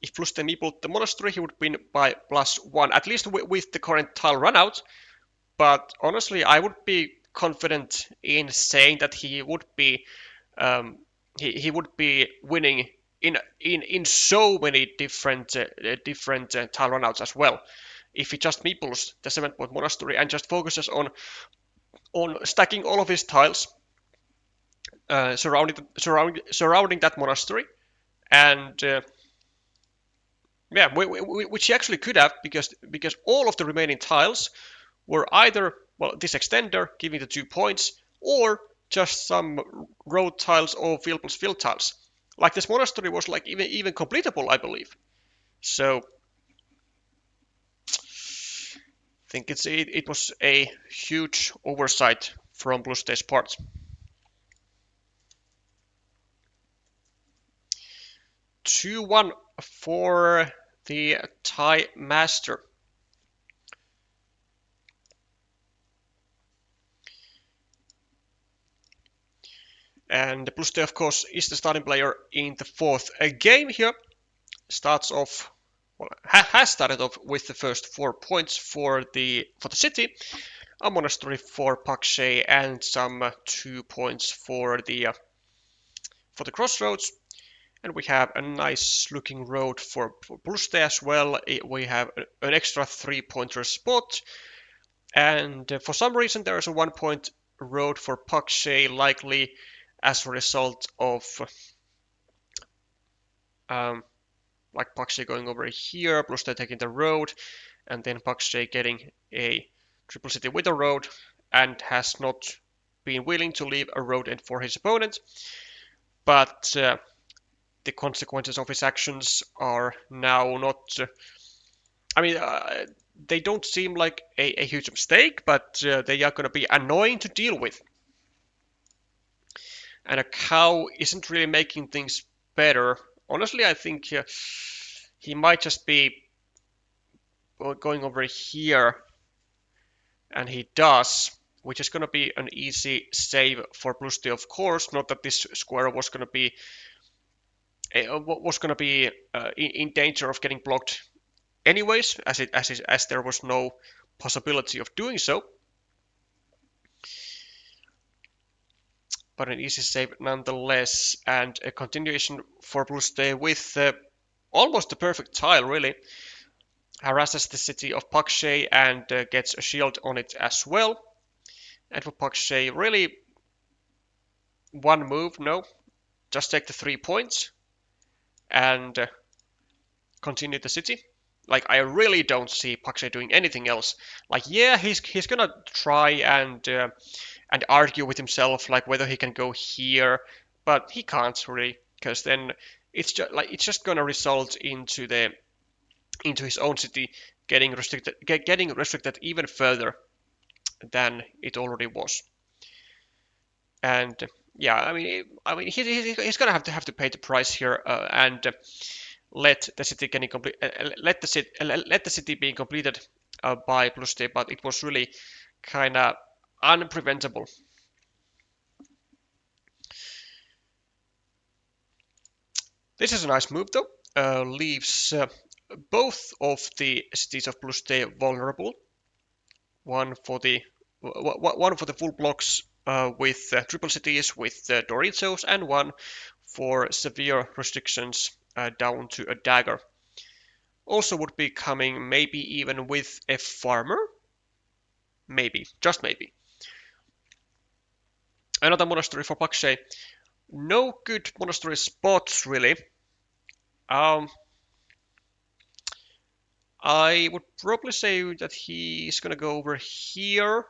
If Bluste meepled the monastery, he would win by +1, at least with the current tile runout. But honestly, I would be confident in saying that he would be winning in so many different tile runouts as well. If he just meeples the 7-point monastery and just focuses on stacking all of his tiles surrounding that monastery, and which he actually could have, because all of the remaining tiles were either, well, this extender giving the 2 points, or just some road tiles or field plus field tiles. Like, this monastery was like even completable, I believe. So I think it was a huge oversight from Bluste's part. (2-1) for the Thai master. And Bluste, of course, is the starting player in the 4th game here. Starts off, well, has started off with the first 4 points for the city, a monastery for Pakshe, and some 2 points for the crossroads. And we have a nice looking road for Bluste as well. We have an extra 3-pointer spot. And for some reason there is a 1-point road for Pakshe, likely as a result of like Pakshe going over here, Bluste taking the road, and then Pakshe getting a triple city with a road, and has not been willing to leave a road end for his opponent. But the consequences of his actions are now not, they don't seem like a huge mistake, but they are going to be annoying to deal with. And a cow isn't really making things better. Honestly, I think he might just be going over here, and he does, which is going to be an easy save for Bluste, of course. Not that this square was going to be in danger of getting blocked anyways, as there was no possibility of doing so. But an easy save nonetheless, and a continuation for Bluste with almost the perfect tile, really. Harasses the city of Pakshe and gets a shield on it as well. And for Pakshe, really one move, no, just take the 3 points and continue the city. Like, I really don't see Pakshe doing anything else. Like, yeah, he's gonna try and argue with himself, like whether he can go here, but he can't really, because then it's just gonna result into his own city getting restricted even further than it already was. And yeah, I mean he's gonna have to pay the price here and let the city being completed by Bluste, but it was really kind of unpreventable. This is a nice move though. Leaves both of the cities of Bluste vulnerable. One for the full blocks with triple cities with Doritos, and one for severe restrictions down to a dagger. Also would be coming maybe even with a farmer. Maybe, just maybe. Another monastery for Pakshe. No good monastery spots really. I would probably say that he's gonna go over here,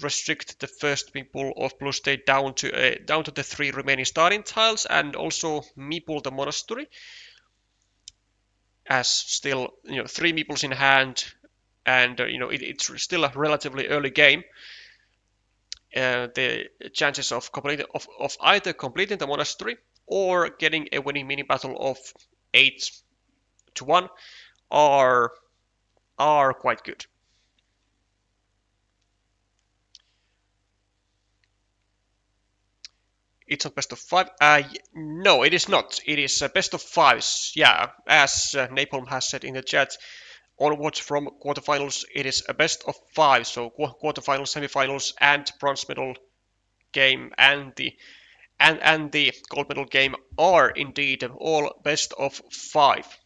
restrict the first meeple of Bluste down to the 3 remaining starting tiles, and also meeple the monastery, as still 3 meeples in hand, and it's still a relatively early game. The chances of either completing the monastery or getting a winning mini battle of 8-1 are quite good. It's not best of 5. No, it is not. It is best of 5s. Yeah, as Napalm has said in the chat. Onwards from quarterfinals, it is a best of 5. So quarterfinals, semifinals, and bronze medal game and the gold medal game are indeed all best of 5,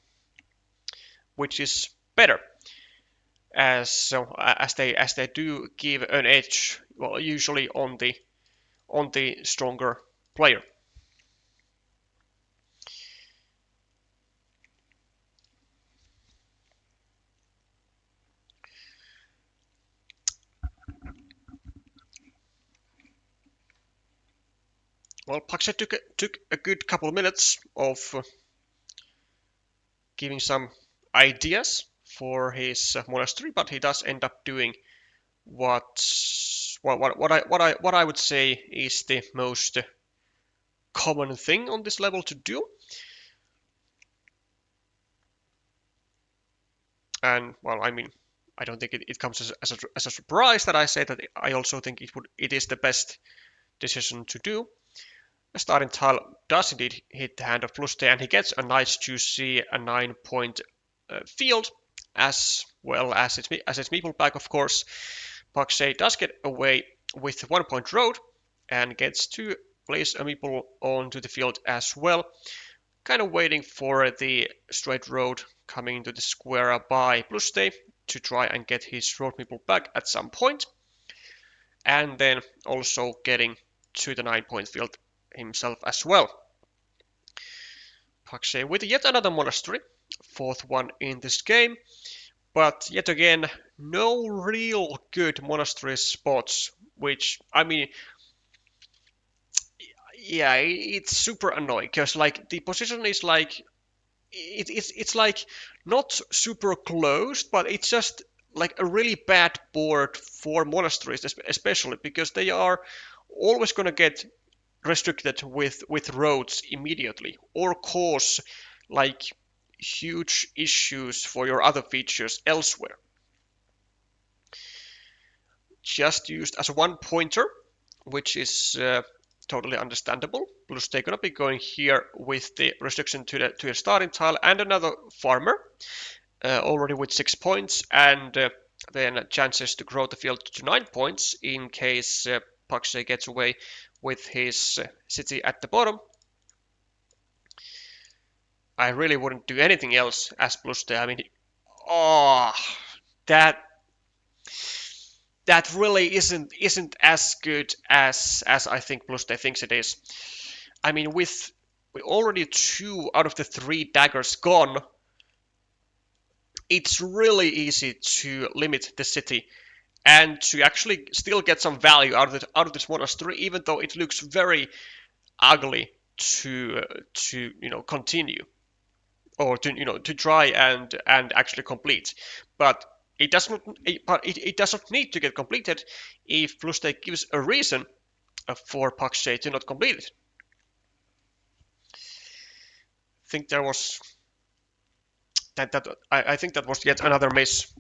which is better, as they do give an edge, well, usually on the stronger player. Well, Pakshe took a good couple of minutes of giving some ideas for his monastery, but he does end up doing what I would say is the most common thing on this level to do. And well, I mean, I don't think it comes as a surprise that I say that I also think it is the best decision to do. The starting tile does indeed hit the hand of Bluste, and he gets a nice juicy 9-point field, as well as its meeple back, of course. Pakshe does get away with 1-point road and gets to place a meeple onto the field as well. Kind of waiting for the straight road coming into the square by Bluste to try and get his road meeple back at some point. And then also getting to the 9-point field himself as well. Pakshe with yet another monastery, 4th one in this game, but yet again no real good monastery spots, which, I mean, yeah, it's super annoying, because like the position is like it's like not super closed, but it's just like a really bad board for monasteries, especially because they are always going to get restricted with roads immediately, or cause like huge issues for your other features elsewhere. Just used as a 1-pointer, which is totally understandable. Plus they're gonna be going here with the restriction to the starting tile, and another farmer already with 6 points, and then chances to grow the field to 9 points in case Pakshe gets away with his city at the bottom. I really wouldn't do anything else as Bluste. I mean, oh, that really isn't as good as I think Bluste thinks it is. I mean, with already 2 out of the 3 daggers gone, it's really easy to limit the city and to actually still get some value out of this monastery, even though it looks very ugly to continue or to try and actually complete. But it does not need to get completed if Bluste gives a reason for Pakshe to not complete it. I think there was I think that was yet another miss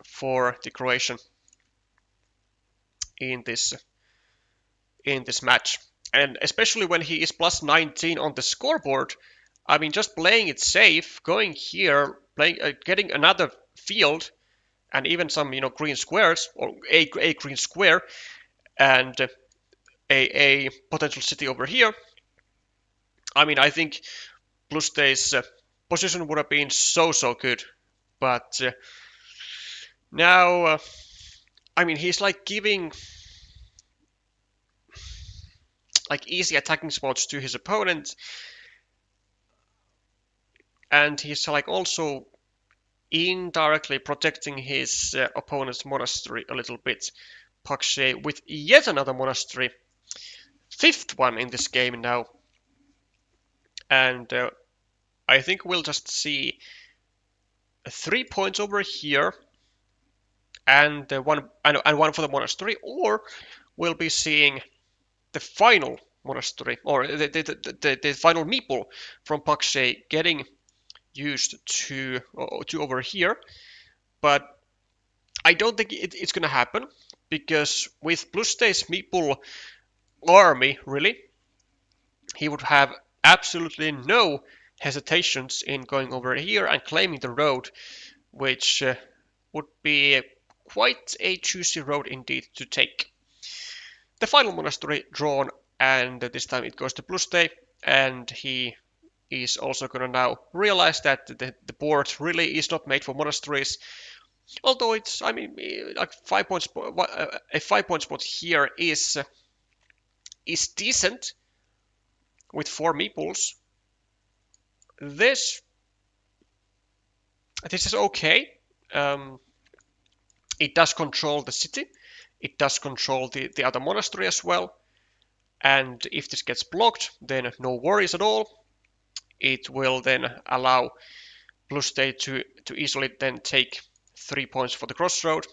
for the Croatian in this match, and especially when he is plus 19 on the scoreboard. I mean, just playing it safe, going here, getting another field, and even some green squares or a green square, and a potential city over here. I mean, I think Bluste's position would have been so good, but now, I mean, he's like giving like easy attacking spots to his opponent, and he's like also indirectly protecting his opponent's monastery a little bit. Pakshe with yet another monastery, 5th one in this game now, and I think we'll just see 3 points over here and one for the monastery, or we'll be seeing the final monastery or the final meeple from Pakshe getting used to over here. But I don't think it's going to happen, because with Bluste's meeple army, really, he would have absolutely no hesitations in going over here and claiming the road, which would be quite a juicy road indeed to take. The final monastery drawn, and this time it goes to Bluste, and he is also going to now realize that the board really is not made for monasteries. Although it's, I mean, like 5 points, a 5 point spot here is decent with 4 meeples. This is okay. It does control the city. It does control the other monastery as well. And if this gets blocked, then no worries at all. It will then allow Bluste to easily then take 3 points for the crossroad,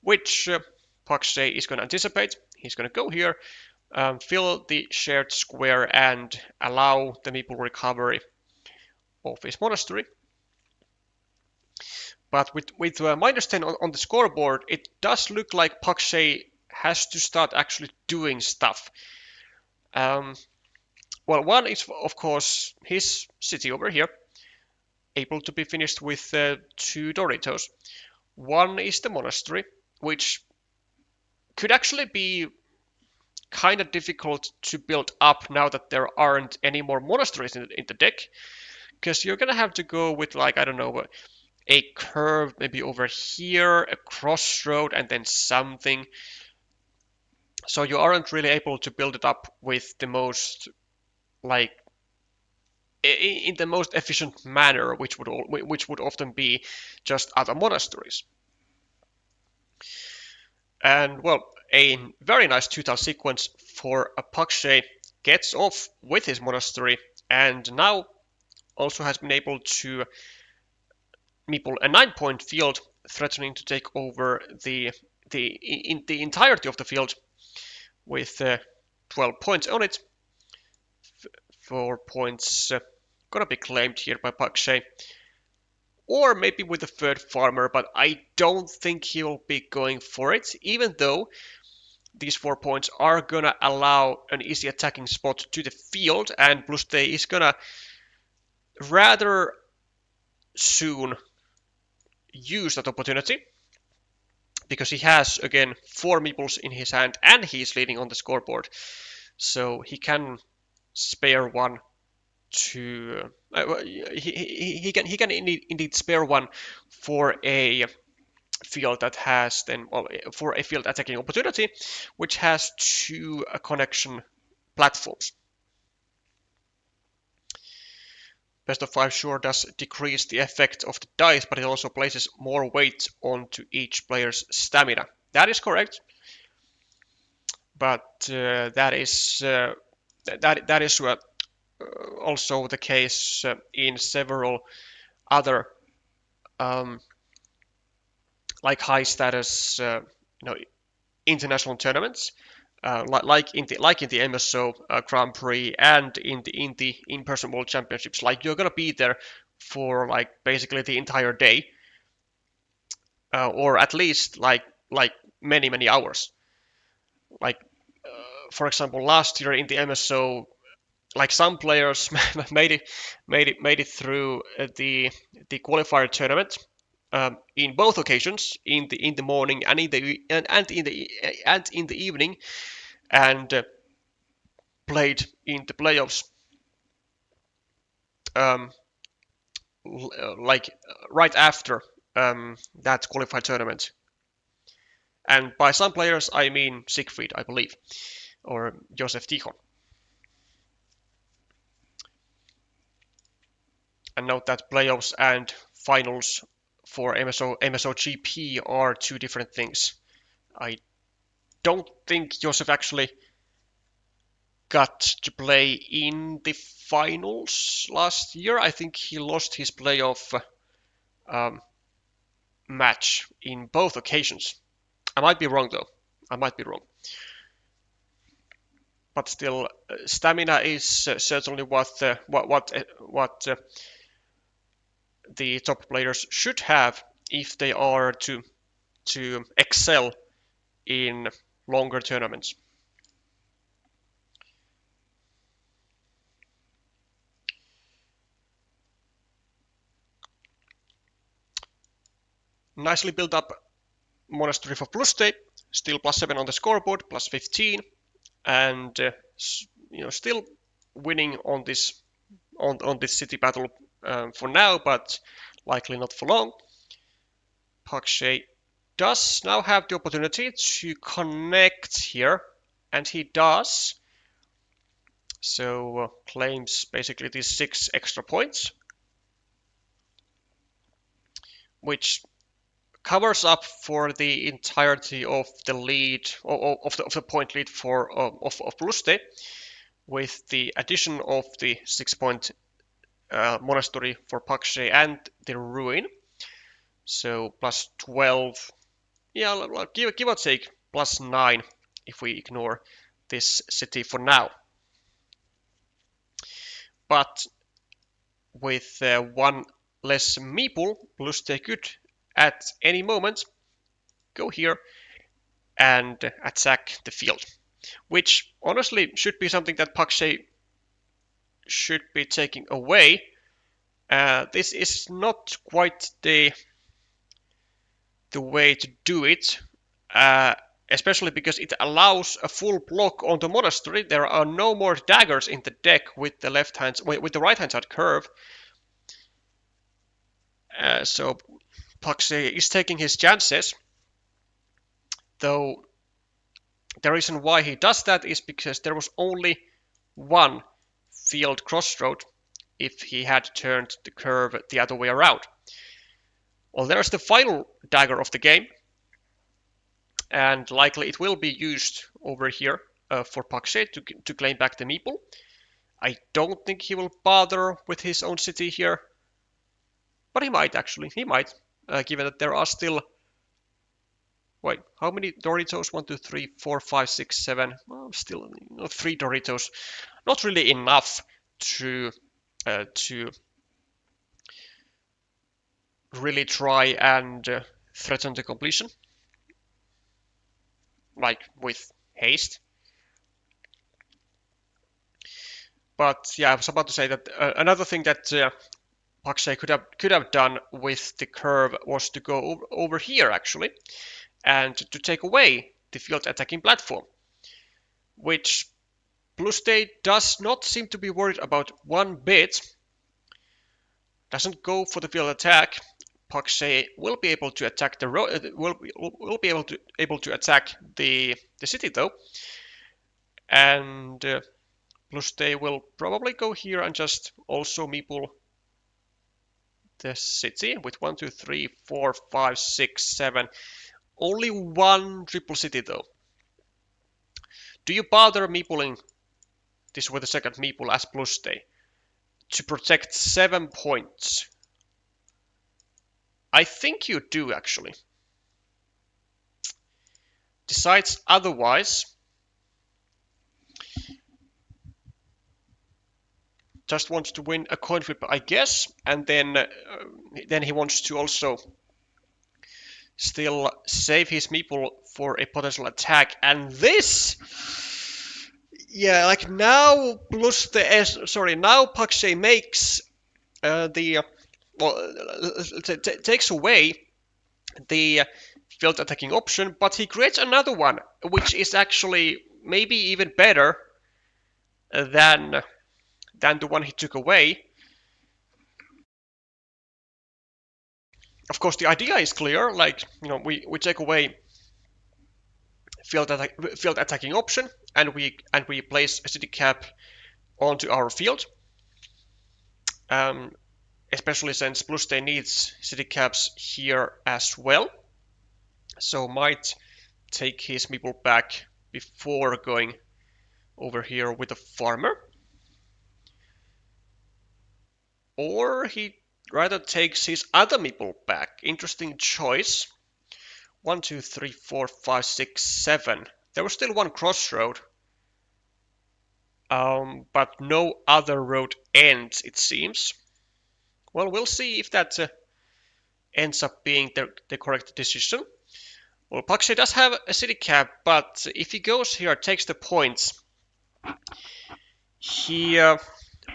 which Pakshe is going to anticipate. He's going to go here, fill the shared square, and allow the meeple recovery of his monastery. But with minus 10 on the scoreboard, it does look like Pakshe has to start actually doing stuff. Well, one is, of course, his city over here, able to be finished with 2 Doritos. One is the monastery, which could actually be kind of difficult to build up now that there aren't any more monasteries in the deck, because you're going to have to go with, like, I don't know, a curve maybe over here, a crossroad, and then something. So you aren't really able to build it up with the most, like, in the most efficient manner, which would often be just other monasteries. And, well, a very nice 2-tile sequence for Pakshe gets off with his monastery, and now also has been able to meeple a 9-point field, threatening to take over the entirety of the field with 12 points on it. 4 points gonna be claimed here by Pakshe, or maybe with the 3rd farmer, but I don't think he will be going for it, even though these 4 points are gonna allow an easy attacking spot to the field, and Bluste is gonna rather soon use that opportunity because he has, again, 4 meeples in his hand and he's leading on the scoreboard. So he can spare one to... he can indeed spare one for a field that has then... for a field attacking opportunity, which has 2 connection platforms. Best of 5 sure does decrease the effect of the dice, but it also places more weight onto each player's stamina. That is correct, but that is also the case in several other like high status international tournaments. Like in the MSO Grand Prix and in the in-person World Championships, like you're gonna be there for like basically the entire day, or at least like many hours. Like for example, last year in the MSO, like some players made it through the qualifier tournament in both occasions, in the morning and in the evening, and played in the playoffs like right after that qualified tournament. And by some players, I mean Siegfried, I believe, or Josef Tichon. And note that playoffs and finals for MSO GP are 2 different things. I don't think Josef actually got to play in the finals last year. I think he lost his playoff match in both occasions. I might be wrong though. I might be wrong. But still, stamina is certainly what the top players should have if they are to excel in longer tournaments. Nicely built up monastery for Bluste, still +7 on the scoreboard, +15, and still winning on this city battle for now, but likely not for long. Pakshe does now have the opportunity to connect here, and he does. So claims basically these 6 extra points, which covers up for the entirety of the lead, of the point lead for of Bluste, with the addition of the 6-point monastery for Pakshe and the ruin. So +12, yeah, give or take +9 if we ignore this city for now. But with 1 less meeple, Bluste could at any moment go here and attack the field, which honestly should be something that Pakshe should be taking away. This is not quite the way to do it, especially because it allows a full block on the monastery. There are no more daggers in the deck with the right hand side curve. So Pakshe is taking his chances, though the reason why he does that is because there was only 1 field crossroad if he had turned the curve the other way around. Well, there's the final dagger of the game, and likely it will be used over here for Pakshe to claim back the meeple. I don't think he will bother with his own city here, but he might actually. He might. Given that there are still, wait, how many Doritos? 1, 2, 3, 4, 5, 6, 7. Well, still 3 Doritos. Not really enough to really try and threaten the completion, like with haste. But yeah, I was about to say that another thing that Pakshe could have done with the curve was to go over here actually, and to take away the field attacking platform, which Bluste does not seem to be worried about one bit. Doesn't go for the field attack. Pakshe will be able to attack the will be able to attack the city though, and Bluste will probably go here and just also meeple the city with 1, 2, 3, 4, 5, 6, 7. Only one triple city though. Do you bother meepling this with the second meeple as Bluste to protect 7 points? I think you do actually. Decides otherwise. Just wants to win a coin flip, I guess, and then he wants to also still save his meeple for a potential attack. And this, yeah, like now now Pakshe makes takes away the field attacking option, but he creates another one, which is actually maybe even better than the one he took away. Of course, the idea is clear. Like, we take away field attacking option, and we place a city cap onto our field. Especially since Bluste needs city caps here as well, so might take his meeple back before going over here with a farmer. Or he rather takes his other meeple back. Interesting choice. 1, 2, 3, 4, 5, 6, 7. There was still one crossroad. But no other road ends, it seems. Well, we'll see if that ends up being the correct decision. Well, Pakshe does have a city cap, but if he goes here, takes the points, he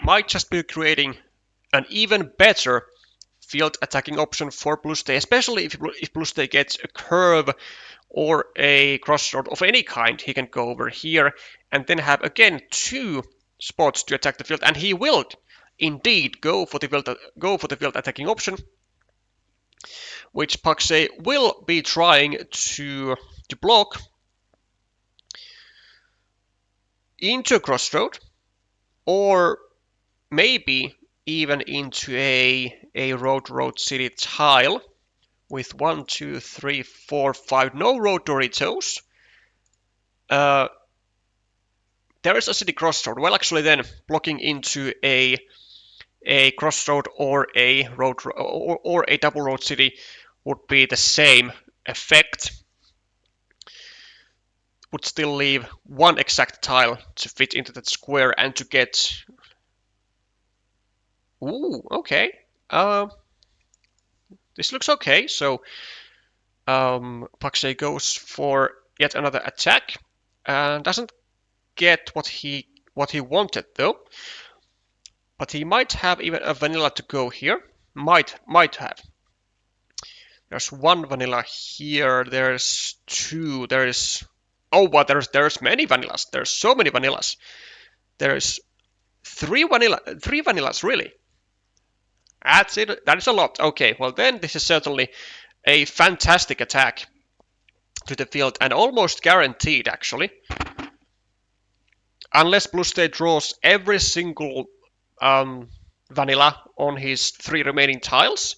might just be creating an even better field attacking option for Bluste, especially if Bluste gets a curve or a crossroad of any kind. He can go over here and then have again 2 spots to attack the field, and he will indeed go for the field attacking option, which Pakshe will be trying to block into a crossroad, or maybe even into a road city tile with 1, 2, 3, 4, 5. No road Doritos. There is a city crossroad. Well, actually, then blocking into a crossroad or a road or a double road city would be the same effect. Would still leave 1 exact tile to fit into that square and to get. Ooh, okay. This looks okay. So Pakshe goes for yet another attack and doesn't get what he wanted though. But he might have even a vanilla to go here. Might have. There's 1 vanilla here. There's 2. There's there's many vanillas. There's so many vanillas. There's 3 vanillas really. That's it. That is a lot. Okay, well then this is certainly a fantastic attack to the field and almost guaranteed actually. Unless Bluste draws every single vanilla on his 3 remaining tiles,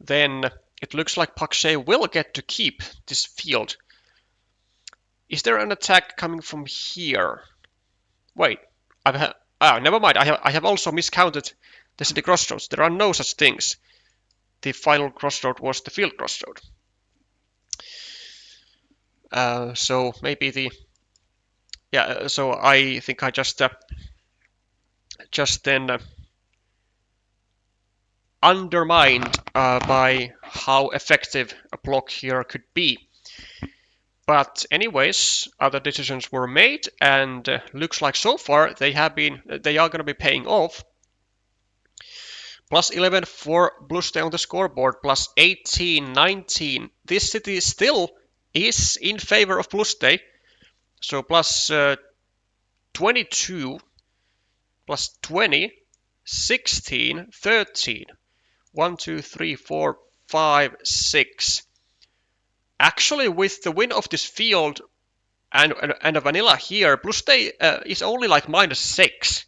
then it looks like Pakshe will get to keep this field. Is there an attack coming from here? Wait, never mind. I have also miscounted the city crossroads. There are no such things. The final crossroad was the field crossroad. So maybe so I think I just then undermined by how effective a block here could be. But anyways, other decisions were made, and looks like so far they are going to be paying off. Plus 11 for Bluste on the scoreboard, plus 18, 19. This city still is in favor of Bluste. So plus 22, plus 20, 16, 13. 1, 2, 3, 4, 5, 6. Actually, with the win of this field and a vanilla here, Bluste is only like -6.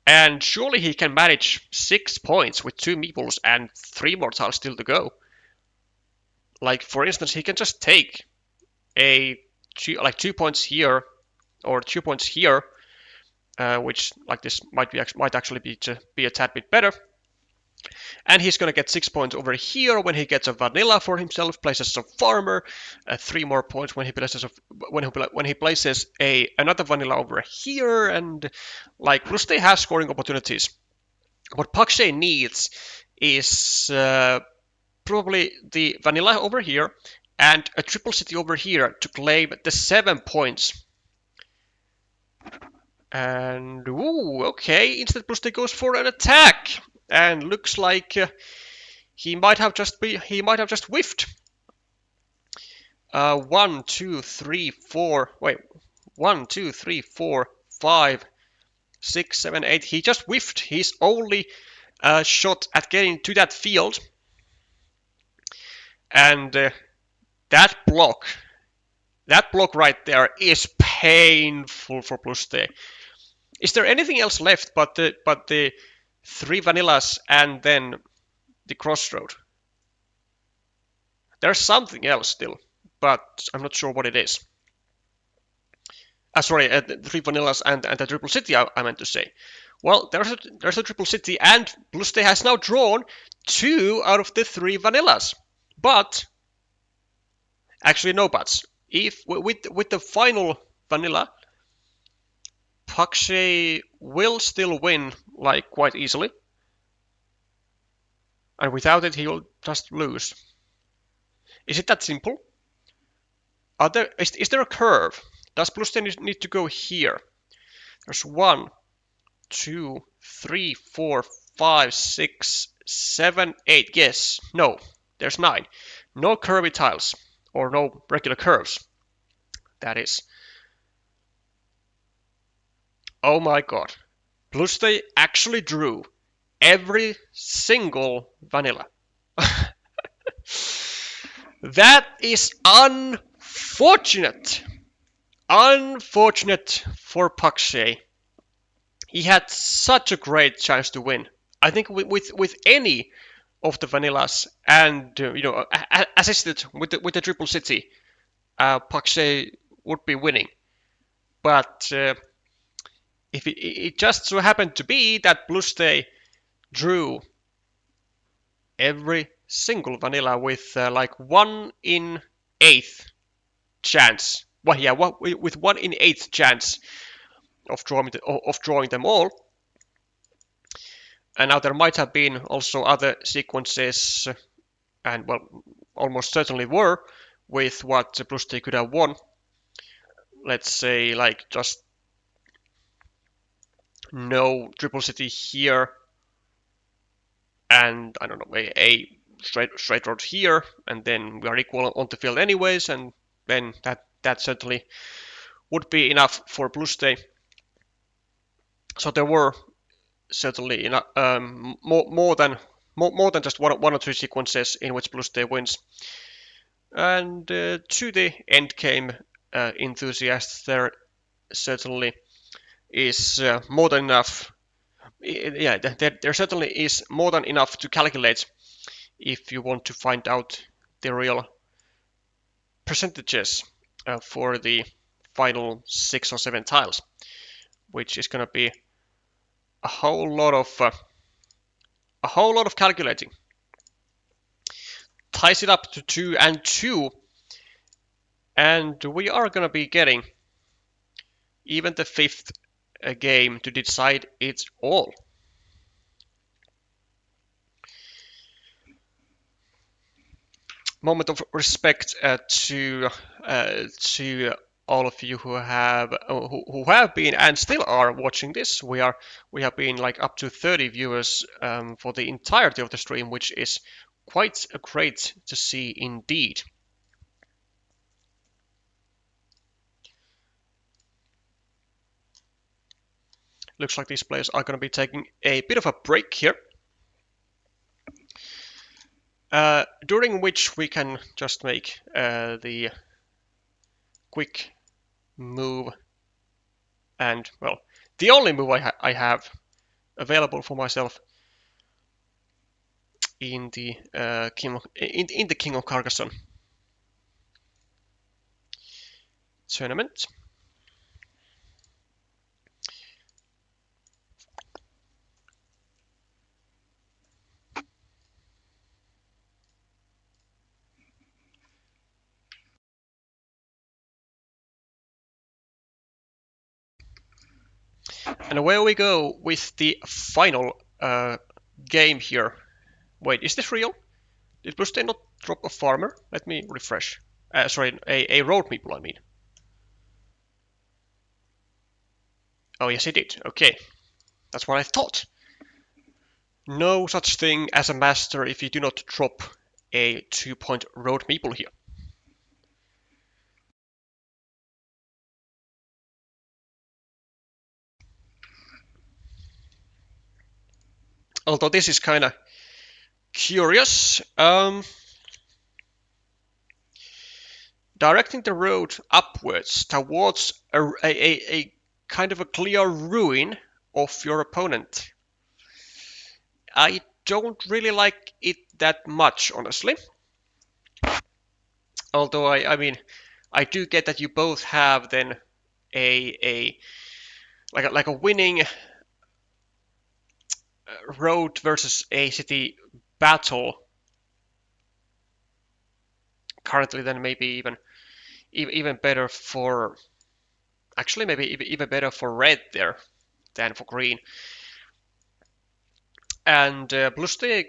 And surely he can manage 6 points with 2 meeples and 3 more tiles still to go. Like, for instance, he can just take a 2 points here or 2 points here, which like this might actually be a tad bit better. And he's going to get 6 points over here when he gets a vanilla for himself, places a farmer, 3 more points when he places another vanilla over here, and like Bluste has scoring opportunities. What Pakshe needs is probably the vanilla over here and a triple city over here to claim the 7 points. And ooh, okay, instead Bluste goes for an attack. And looks like he might have just whiffed. 1, 2, 3, 4. Wait, 1, 2, 3, 4, 5, 6, 7, 8. He just whiffed his only shot at getting to that field. And that block right there is painful for Bluste. Is there anything else left but the 3 vanillas and then the crossroad? There's something else still, but I'm not sure what it is. Sorry, the 3 vanillas and the triple city, I meant to say. Well, there's a triple city, and Bluste has now drawn 2 out of the 3 vanillas. But actually, no buts. If with the final vanilla, Pakshe will still win like quite easily. And without it, he will just lose. Is it that simple? Is there a curve? Does Bluste need to go here? There's 1, 2, 3, 4, 5, 6, 7, 8. Yes. No. There's 9. No curvy tiles. Or no regular curves. That is. Oh my god. Bluste actually drew every single vanilla. That is unfortunate. Unfortunate for Pakshe. He had such a great chance to win. I think with any of the vanillas and assisted with the triple city, Pakshe would be winning. But if it just so happened to be that Bluste drew every single vanilla with like 1 in 8th chance. Well, yeah, with 1 in 8th chance of drawing them all. And now there might have been also other sequences, and well, almost certainly were, with what Bluste could have won. Let's say like just no triple city here, and I don't know, a straight road here, and then we are equal on the field anyways, and then that certainly would be enough for Bluste. So there were certainly more than just one or two sequences in which Bluste wins. And to the end game enthusiasts, there certainly is more than enough. Yeah, there certainly is more than enough to calculate if you want to find out the real percentages for the final 6 or 7 tiles, which is going to be a whole lot of calculating. Ties it up to 2 and 2, and we are going to be getting even the 5th game to decide it all. Moment of respect to all of you who have been and still are watching this. We have been like up to 30 viewers for the entirety of the stream, which is quite great to see indeed. Looks like these players are going to be taking a bit of a break here, during which we can just make the quick move, and well, the only move I have available for myself in the King of Carcassonne tournament. And away we go with the final game here. Wait, is this real? Did Bluste not drop a farmer? Let me refresh. Sorry, a road meeple, I mean. Oh, yes, he did. Okay. That's what I thought. No such thing as a master if you do not drop a 2-point road meeple here. Although this is kind of curious. Directing the road upwards towards a kind of a clear ruin of your opponent. I don't really like it that much, honestly. Although I mean, I do get that you both have then like a winning road versus a city battle currently, then maybe even better for, actually maybe even better for red there than for green. And Bluste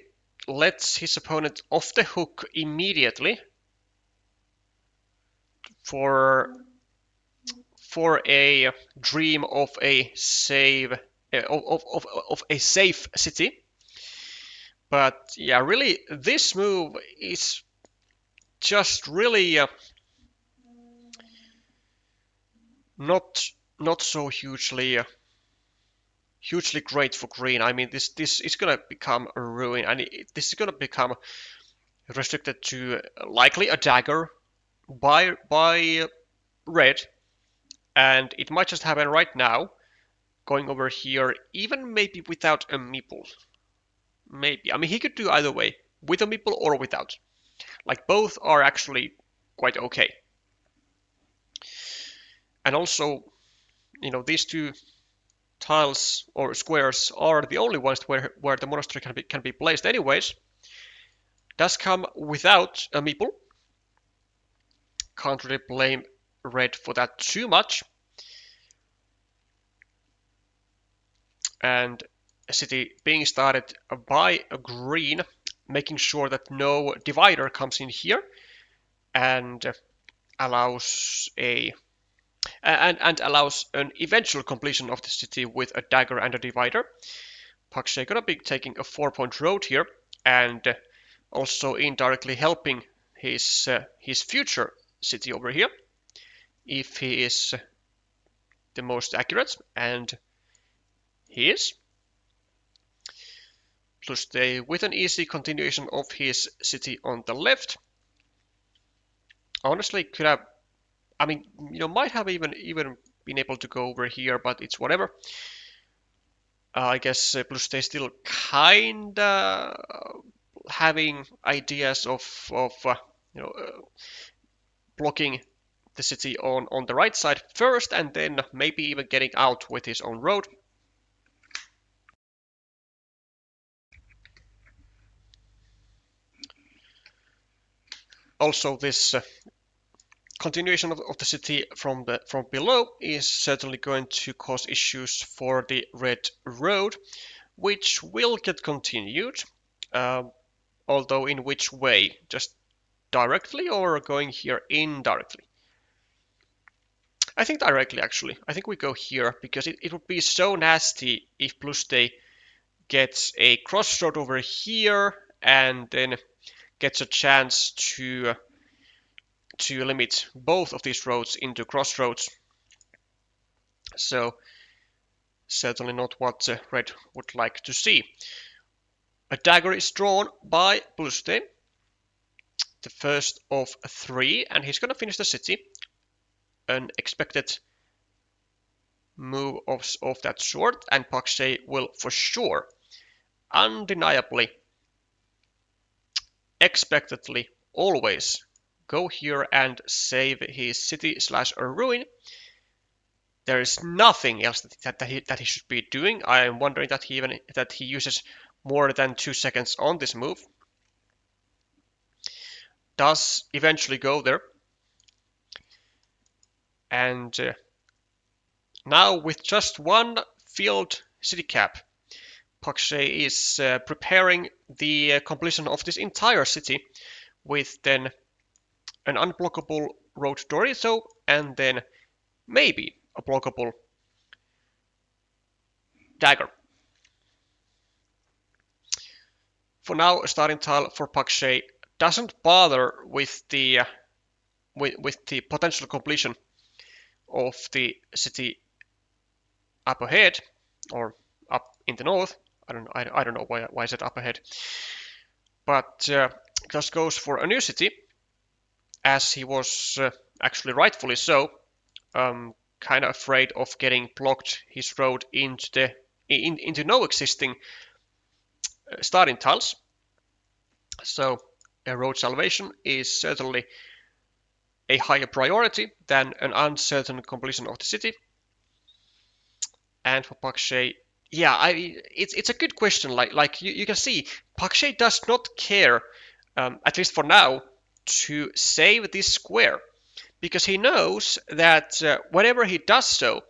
lets his opponent off the hook immediately for a dream of a save of a safe city. But yeah, really, this move is just really not so hugely great for green. I mean, this is gonna become a ruin, and this is gonna become restricted to likely a dagger by red, and it might just happen right now. Going over here, even maybe without a meeple. Maybe. I mean, he could do either way, with a meeple or without. Like, both are actually quite okay. And also, you know, these two tiles or squares are the only ones where the monastery can be placed anyways. Does come without a meeple. Can't really blame red for that too much. And a city being started by a green, making sure that no divider comes in here and allows an eventual completion of the city with a dagger and a divider. Pakshe gonna be taking a 4-point road here, and also indirectly helping his future city over here, if he is the most accurate, and he is. Plus with an easy continuation of his city on the left. Honestly, could have, I mean, you know, might have even been able to go over here, but it's whatever. I guess Bluste is still kinda having ideas of you know, blocking the city on the right side first, and then maybe even getting out with his own road. Also, this continuation of the city from below is certainly going to cause issues for the red road, which will get continued. Although in which way? Just directly or going here indirectly? I think directly, actually. I think we go here, because it would be so nasty if Bluste gets a crossroad over here and then gets a chance to limit both of these roads into crossroads. So certainly not what Red would like to see. A dagger is drawn by Bluste, the first of 3, and he's going to finish the city. An expected move of that sort, and Pakshe will for sure, undeniably, expectedly, always go here and save his city slash a ruin. There is nothing else that he should be doing. I am wondering that he uses more than 2 seconds on this move. Does eventually go there. And now with just 1 field city cap, Pakshe is preparing the completion of this entire city with then an unblockable road to Dorito and then maybe a blockable dagger. For now, a starting tile for Pakshe doesn't bother with the potential completion of the city up ahead or up in the north. I don't know why I said up ahead, but just goes for a new city, as he was actually rightfully so. Kind of afraid of getting blocked his road into no existing starting tiles. So a road salvation is certainly a higher priority than an uncertain completion of the city. And for Pakshe, yeah, it's a good question. Like you can see, Pakshe does not care, at least for now, to save this square, because he knows that whenever he does so,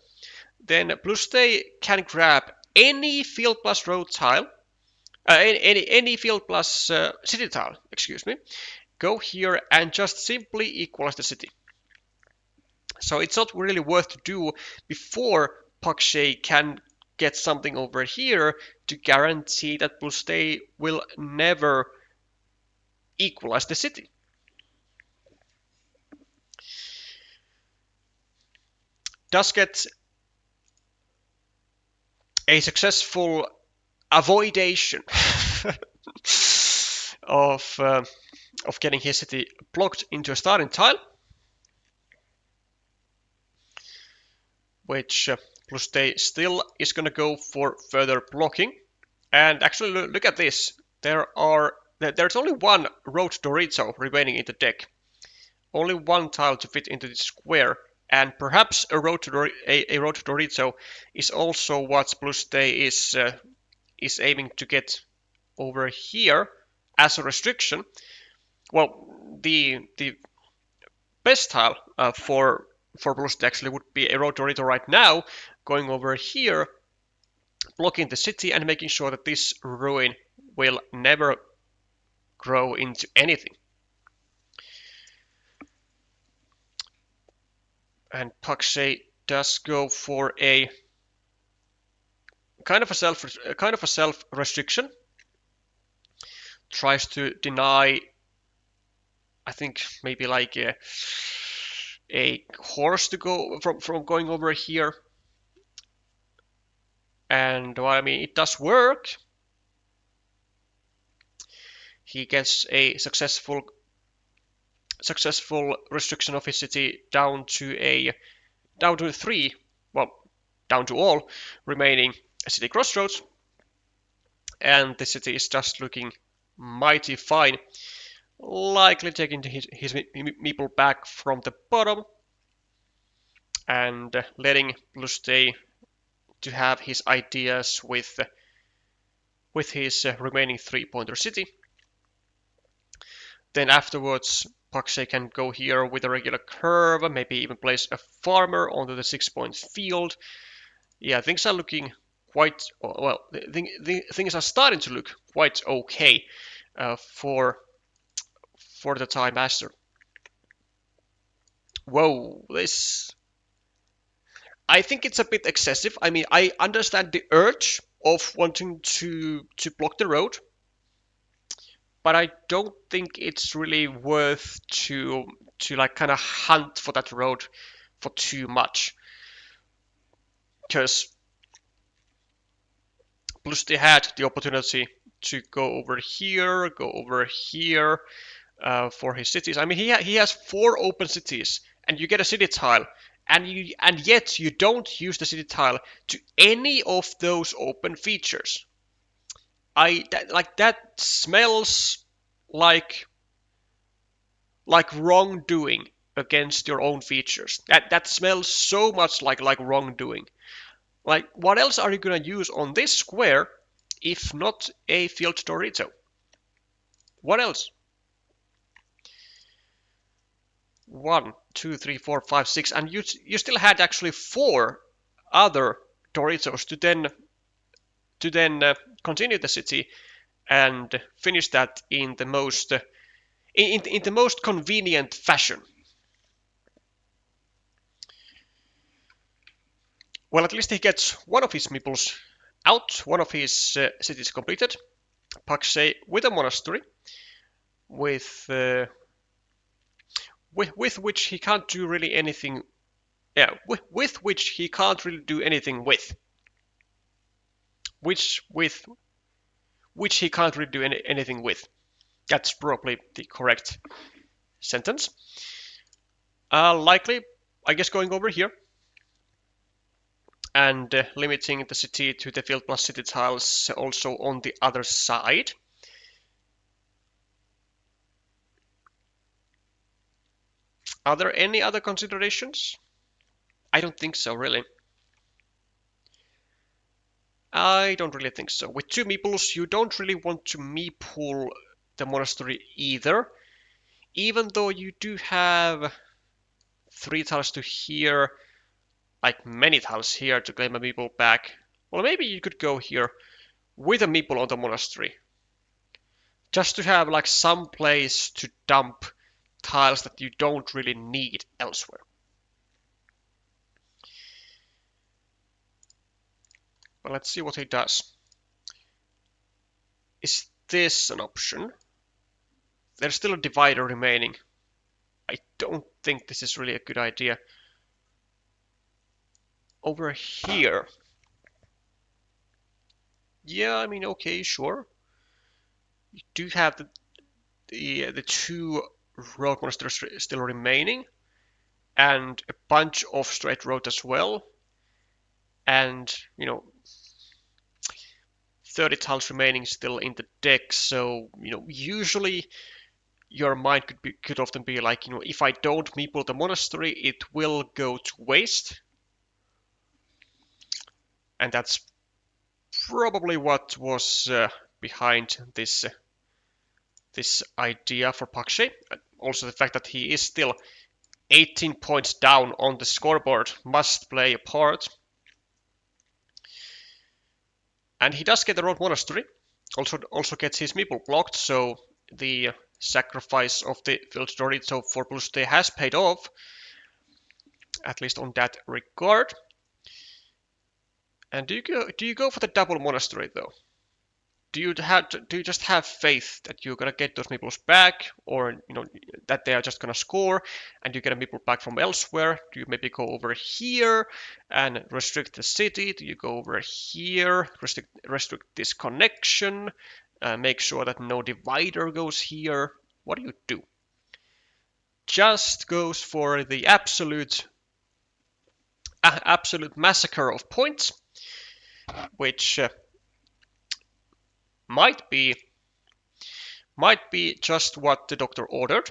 then Bluste can grab any field plus road tile, any field plus city tile, excuse me, go here and just simply equalize the city. So it's not really worth to do before Pakshe can get something over here to guarantee that Bluste will never equalize the city. Does get a successful avoidation of getting his city blocked into a starting tile, which Bluste still is going to go for further blocking. And actually, look at this. There's only 1 road Dorito remaining in the deck. Only 1 tile to fit into the square. And perhaps a road to Dorito is also what Bluste is aiming to get over here as a restriction. Well, the best tile for Bluste actually would be a road Dorito right now, going over here, blocking the city and making sure that this ruin will never grow into anything. And Pakshe does go for a kind of a self restriction. Tries to deny, I think maybe like a horse to go from going over here. And well, I mean, it does work. He gets a successful restriction of his city down to 3, well, down to all remaining city crossroads, and the city is just looking mighty fine, likely taking his meeple back from the bottom and letting Bluste to have his ideas with his remaining 3-pointer city. Then afterwards, Pakshe can go here with a regular curve, maybe even place a farmer onto the 6-point field. Yeah, things are looking quite well. Things are starting to look quite okay for the Thai master. Whoa, this I think it's a bit excessive. I mean, I understand the urge of wanting to block the road, but I don't think it's really worth to like kind of hunt for that road for too much, because Bluste had the opportunity to go over here for his cities. I mean, he has 4 open cities, and you get a city tile, and yet you don't use the city tile to any of those open features. That smells like wrongdoing against your own features. That smells so much like wrongdoing. Like, what else are you gonna use on this square if not a field Dorito? What else? 1, 2, 3, 4, 5, 6, and you still had actually 4 other Doritos to then continue the city and finish that in the most in the most convenient fashion. Well, at least he gets one of his meeples out, one of his cities completed. Pakshe with a monastery, with which he can't do really anything. Yeah, with which he can't really do anything with. Which he can't really do anything with. That's probably the correct sentence. Likely, I guess, going over here and limiting the city to the field plus city tiles also on the other side. Are there any other considerations? I don't think so, really. I don't really think so. With 2 meeples, you don't really want to meeple the monastery either, even though you do have 3 tiles to here, like many tiles here to claim a meeple back. Well, maybe you could go here with a meeple on the monastery, just to have like some place to dump tiles that you don't really need elsewhere. Well, let's see what he does. Is this an option? There's still a divider remaining. I don't think this is really a good idea. Over here. Yeah, I mean, okay, sure. You do have the 2 road monsters still remaining, and a bunch of straight road as well, and 30 tiles remaining still in the deck. So usually your mind could often be like, if I don't meeple the monastery, it will go to waste, and that's probably what was behind this idea for Pakshe. Also, the fact that he is still 18 points down on the scoreboard must play a part. And he does get the road monastery. Also gets his meeple blocked, so the sacrifice of the field Dorito for Bluste has paid off, at least on that regard. And do you go for the double monastery though? Do you just have faith that you're gonna get those meeples back, or that they are just gonna score and you get a meeple back from elsewhere? Do you maybe go over here and restrict the city? Do you go over here, restrict this connection, make sure that no divider goes here? What do? Just goes for the absolute massacre of points, which might be just what the doctor ordered.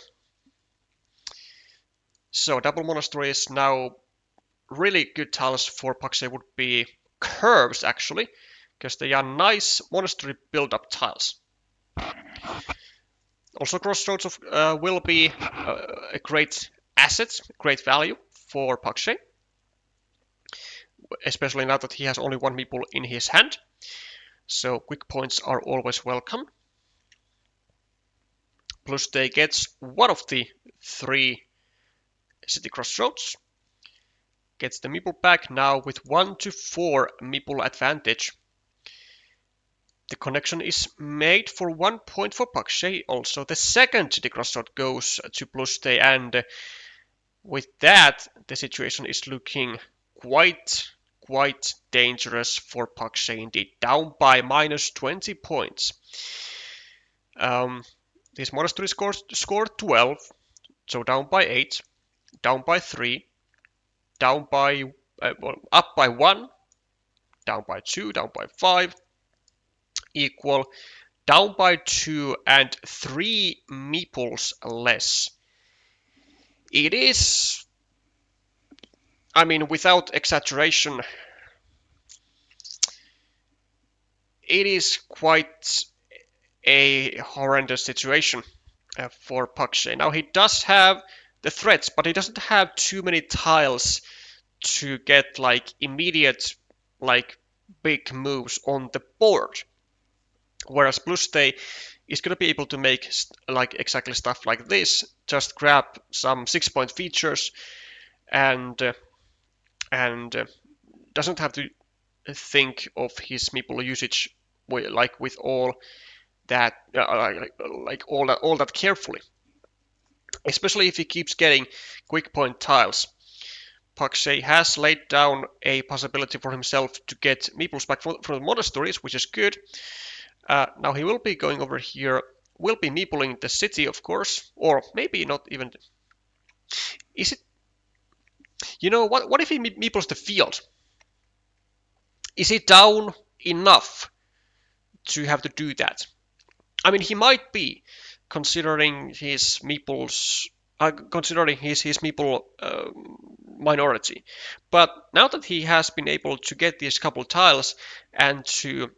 So double monastery is now really good tiles for Pakshe would be curves, actually, because they are nice monastery build-up tiles. Also, crossroads will be a great asset, great value for Pakshe, especially now that he has only 1 meeple in his hand. So quick points are always welcome. Plus they gets one of the 3 city crossroads. gets the meeple back now with 1-4 meeple advantage. The connection is made for 1 point for Pakshe. Also, the second city crossroad goes to Bluste, and with that, the situation is looking quite dangerous for Pakshe indeed. Down by minus 20 points. This monastery scored 12, so down by 8, down by 3, down by up by 1, down by 2, down by 5, equal, down by 2, and 3 meeples less. It is, I mean, without exaggeration, it is quite a horrendous situation for Pakshe. Now he does have the threats, but he doesn't have too many tiles to get like immediate like big moves on the board. Whereas Bluste is going to be able to make like exactly stuff like this, just grab some 6-point features and doesn't have to think of his meeple usage like with all that all that carefully, especially if he keeps getting quick point tiles. Pakshe has laid down a possibility for himself to get meeples back from the monasteries, which is good. Now he will be going over here, will be meepling the city, of course, or maybe not even. Is it? You know, what if he meeples the field? Is he down enough to have to do that? I mean, he might be, considering his meeples, considering his meeple minority. But now that he has been able to get these couple tiles and to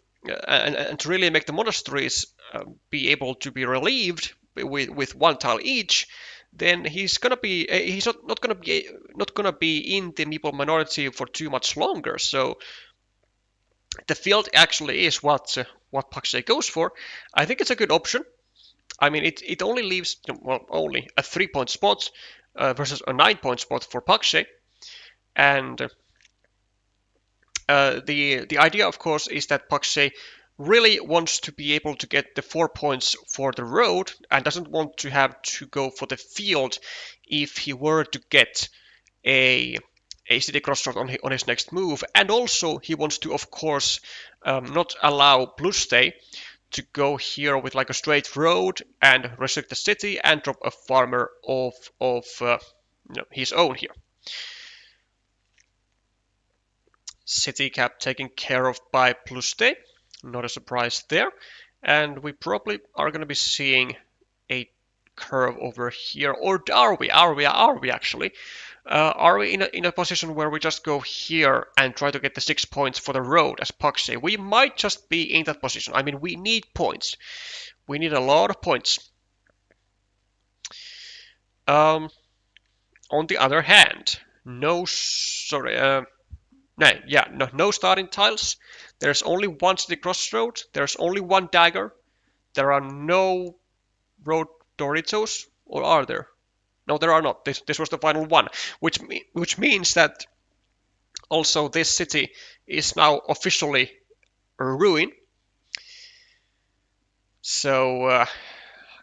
really make the monasteries be able to be relieved with 1 tile each, then he's not gonna be in the meeple minority for too much longer. So the field actually is what Pakshe goes for. I think it's a good option. I mean, it only leaves only a 3-point spot versus a 9-point spot for Pakshe, and the idea, of course, is that Pakshe really wants to be able to get the 4 points for the road and doesn't want to have to go for the field if he were to get a city crossroad on his next move. And also he wants to, of course, not allow Bluste to go here with like a straight road and restrict the city and drop a farmer of his own here. City cap taken care of by Bluste, not a surprise there. And we probably are going to be seeing a curve over here, or are we actually? Are we in a position where we just go here and try to get the 6 points for the road as Pakshe? We might just be in that position. I mean, we need points. We need a lot of points. On the other hand, no starting tiles. There's only 1 city crossroad. There's only 1 dagger. There are no road Doritos, or are there? No, there are not. This was the final one, which means that also this city is now officially a ruin. So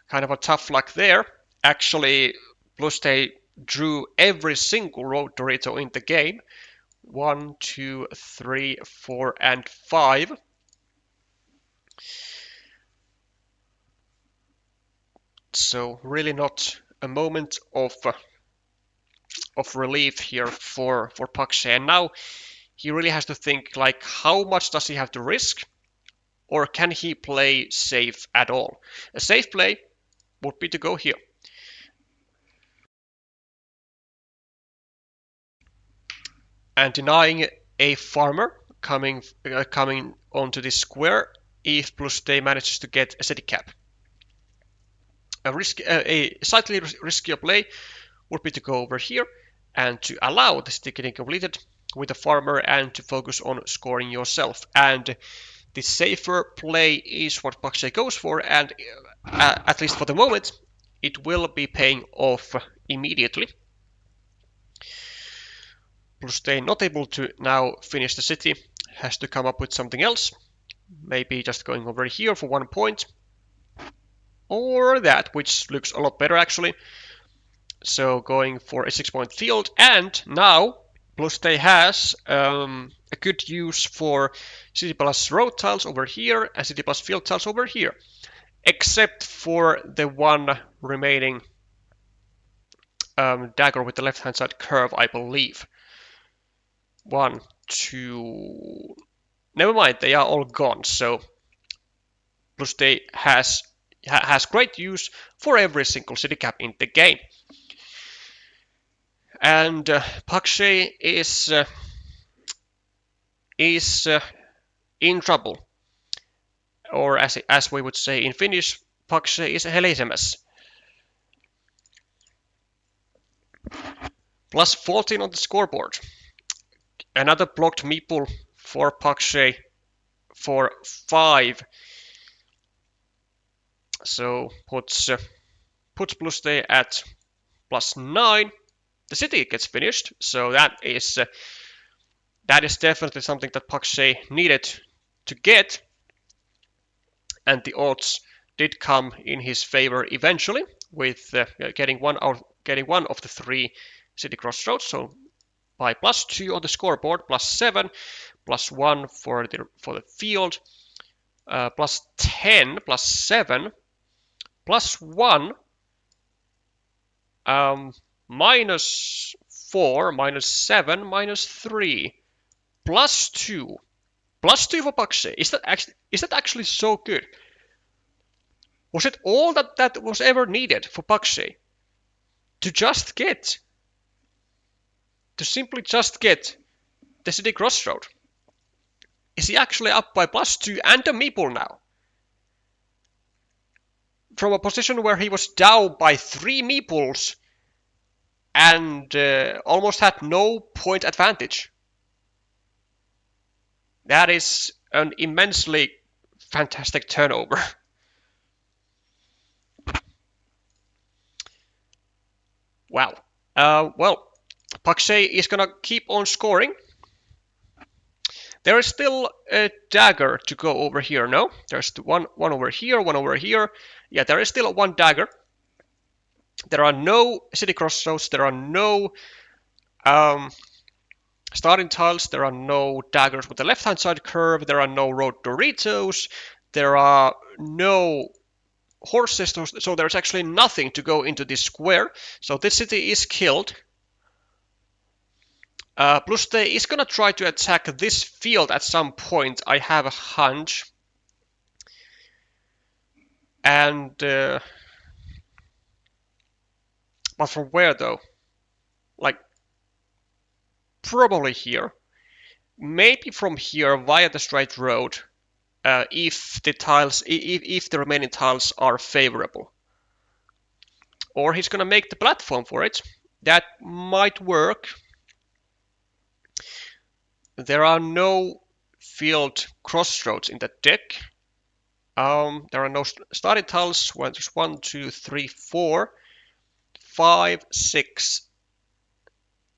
kind of a tough luck there. Actually, Bluste drew every single road Dorito in the game. 1, 2, 3, 4, and 5. So really not a moment of relief here for Pakshe. And now he really has to think, like, how much does he have to risk, or can he play safe at all? A safe play would be to go here. And denying a farmer coming onto this square if Bluste manages to get a city cap. A slightly riskier play would be to go over here and to allow the city getting completed with a farmer and to focus on scoring yourself. And the safer play is what Pakshe goes for, and at least for the moment, it will be paying off immediately. Bluste not able to now finish the city, has to come up with something else. Maybe just going over here for 1 point. Or that, which looks a lot better actually. So going for a 6-point field, and now Bluste has a good use for City Plus road tiles over here and City Plus field tiles over here, except for the one remaining dagger with the left-hand side curve, I believe. 1, 2. Never mind, they are all gone. So Bluste has great use for every single city cap in the game. And Pakshe is in trouble, or as we would say in Finnish, Pakshe is helisemässä. Plus 14 on the scoreboard. Another blocked meeple for Pakshe for 5. So puts Bluste at plus 9. The city gets finished, so that is definitely something that Pakshe needed to get, and the odds did come in his favor eventually, with getting one of the 3 city crossroads. So by plus 2 on the scoreboard, plus 7, plus 1 for the field, plus 10, plus 7, plus 1. Minus 4, minus 7, minus 3, plus 2. Plus 2 for Pakshe. Is that actually so good? Was it all that was ever needed for Pakshe? To simply just get the city crossroad? Is he actually up by plus 2 and a meeple now? From a position where he was down by 3 meeples and almost had no point advantage. That is an immensely fantastic turnover. Wow. Well, Pakshe is gonna keep on scoring. There is still a dagger to go over here, no? There's one over here, one over here. Yeah, there is still one dagger. There are no city crossroads, there are no starting tiles, there are no daggers with the left-hand side curve, there are no road Doritos, there are no horses, so there's actually nothing to go into this square. So this city is killed. Bluste is gonna try to attack this field at some point, I have a hunch. And but from where though? Like, probably here. Maybe from here via the straight road, if the remaining tiles are favorable. Or he's gonna make the platform for it. That might work. There are no field crossroads in the deck. There are no starting tiles. There's 1, 2, 3, 4, 5, 6.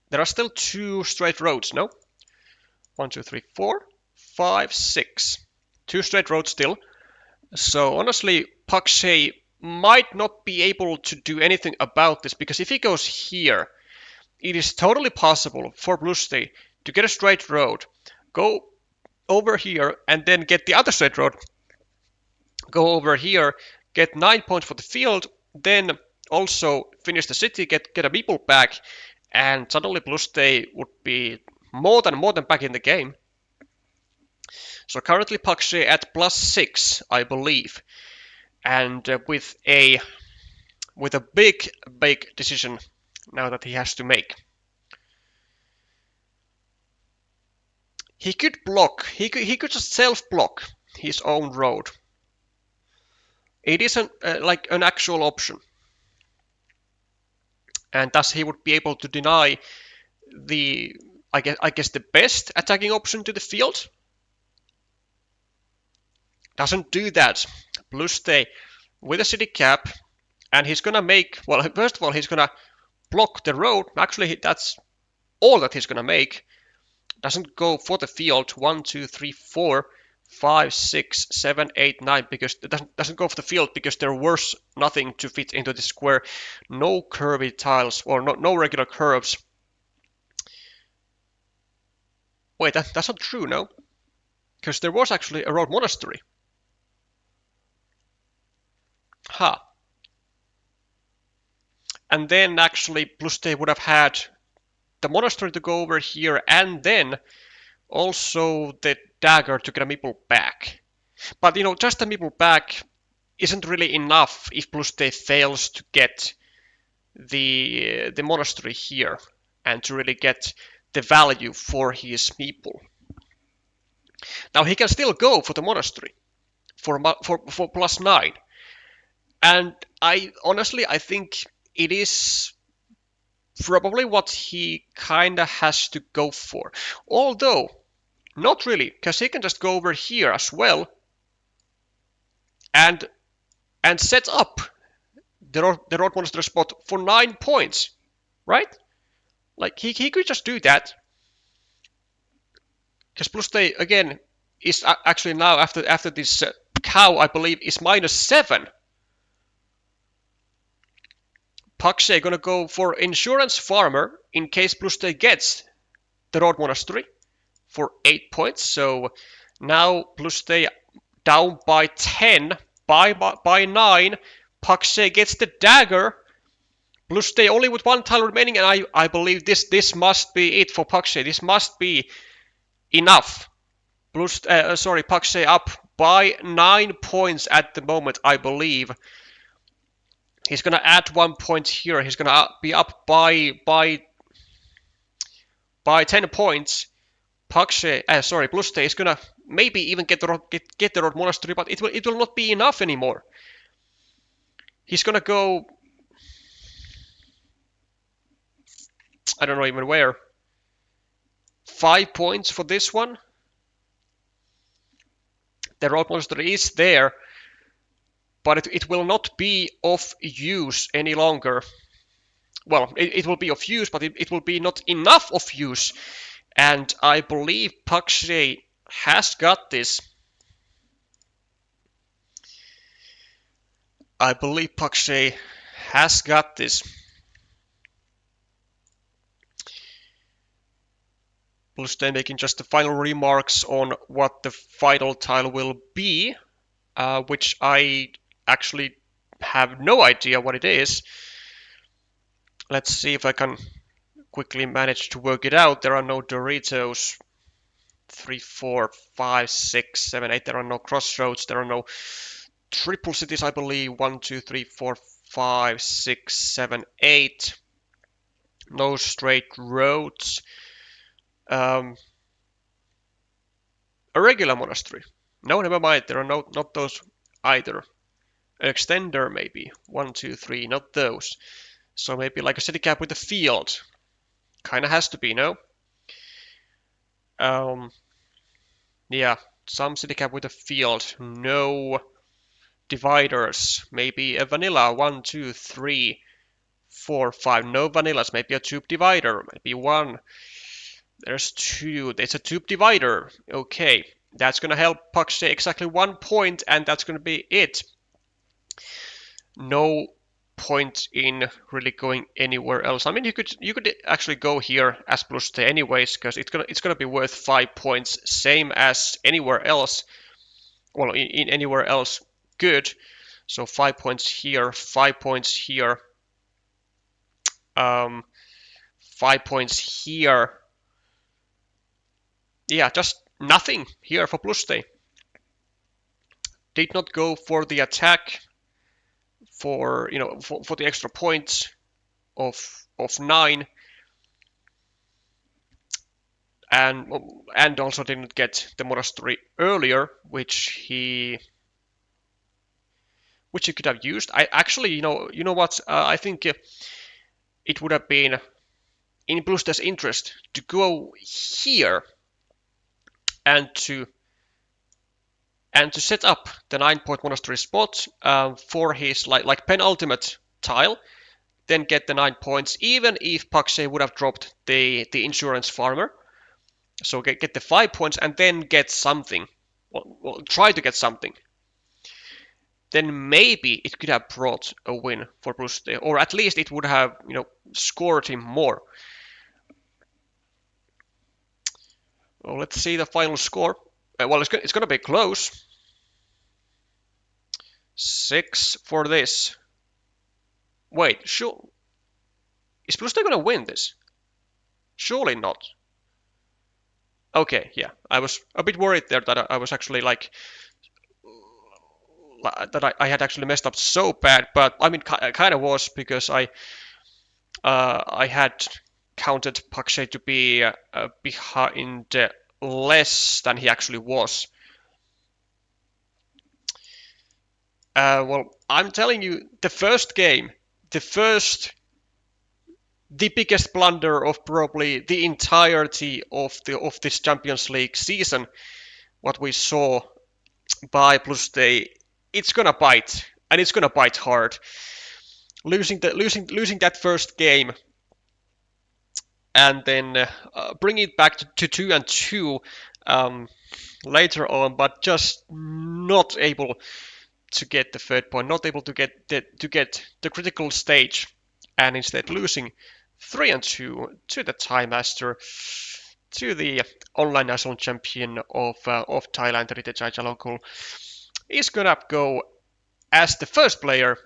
There are still 2 straight roads, no? 1, 2, 3, 4, 5, 6. 2 straight roads still. So honestly, Pakshe might not be able to do anything about this, because if he goes here, it is totally possible for Bluste to get a straight road, go over here, and then get the other straight road, go over here, get 9 points for the field, then also finish the city, get a meeple back, and suddenly Bluste would be more than back in the game. So currently Pakshe at plus 6, I believe, and with a big decision now that he has to make. He could block. He could just self-block his own road. It is like an actual option, and thus he would be able to deny the I guess the best attacking option to the field. Doesn't do that. Bluste with a city cap, and he's gonna make, well, first of all he's gonna block the road. Actually, that's all that he's gonna make. Doesn't go for the field. 1, 2, 3, 4, 5, 6, 7, 8, 9, because it doesn't go for the field because there was nothing to fit into the square. No curvy tiles, or no regular curves. Wait, that's not true, no? Because there was actually a road monastery. Ha. And then actually Bluste would have had the monastery to go over here, and then also the dagger to get a meeple back. But just a meeple back isn't really enough if Bluste fails to get the monastery here and to really get the value for his meeple. Now he can still go for the monastery for +9, and I think it is probably what he kinda has to go for. Although, not really, because he can just go over here as well and set up the road monster spot for 9 points, right? Like he could just do that. Because Bluste again is actually now after this cow, I believe, is -7. Pakshe gonna go for insurance farmer in case Bluste gets the road monastery for 8 points. So now Bluste down by 10, by 9. Pakshe gets the dagger. Bluste only with 1 tile remaining, and I believe this must be it for Pakshe. This must be enough. Pakshe up by 9 points at the moment, I believe. He's gonna add 1 point here. He's gonna be up by 10 points. Bluste is gonna maybe even get the road monastery, but it will not be enough anymore. He's gonna go, I don't know even where. 5 points for this one. The road monastery is there, but it will not be of use any longer. Well, it will be of use, but it will be not enough of use. And I believe Pakshe has got this. Bluste making just the final remarks on what the final tile will be, which I actually have no idea what it is. Let's see if I can quickly manage to work it out. There are no Doritos. 3, 4, 5, 6, 7, 8. There are no crossroads. There are no triple cities, I believe. 1, 2, 3, 4, 5, 6, 7, 8. No straight roads. A regular monastery. No, never mind. There are not those either. An extender maybe. 1, 2, 3. Not those. So maybe like a city cap with a field. Kinda has to be, no? Yeah, some city cap with a field. No dividers. Maybe a vanilla. 1, 2, 3, 4, 5. No vanillas. Maybe a tube divider. Maybe 1. There's 2. There's a tube divider. Okay, that's gonna help Pakshe exactly 1 point, and that's gonna be it. No point in really going anywhere else. I mean, you could actually go here as Bluste anyways, because it's gonna be worth 5 points, same as anywhere else. Well, in anywhere else, good. So 5 points here, 5 points here, 5 points here. Yeah, just nothing here for Bluste. Did not go for the attack for the extra points of 9, and also didn't get the monastery earlier, which he could have used. I actually, you know what? I think it would have been in Bluste's interest to go here and to set up the 9-point monastery spot for his like penultimate tile, then get the 9 points, even if Pakshe would have dropped the insurance farmer. So get the 5 points and then get something. Well, try to get something. Then maybe it could have brought a win for Bluste, or at least it would have, scored him more. Well, let's see the final score. Well, it's going to be close. 6 for this. Wait, sure. Is Bluste going to win this? Surely not. Okay, yeah. I was a bit worried there that I was actually like that I had actually messed up so bad, but I mean, kind of was because I had counted Pakshe to be behind less than he actually was. Well, I'm telling you, the first game, the biggest blunder of probably the entirety of this Champions League season, what we saw by Bluste, it's gonna bite, and it's gonna bite hard. Losing that first game, and then bring it back to 2-2 later on, but just not able to get the third point, not able to get the critical stage, and instead losing 3-2 to the Thai master, to the online national champion of Thailand, Ritthichai Chalongkul, is gonna go as the first player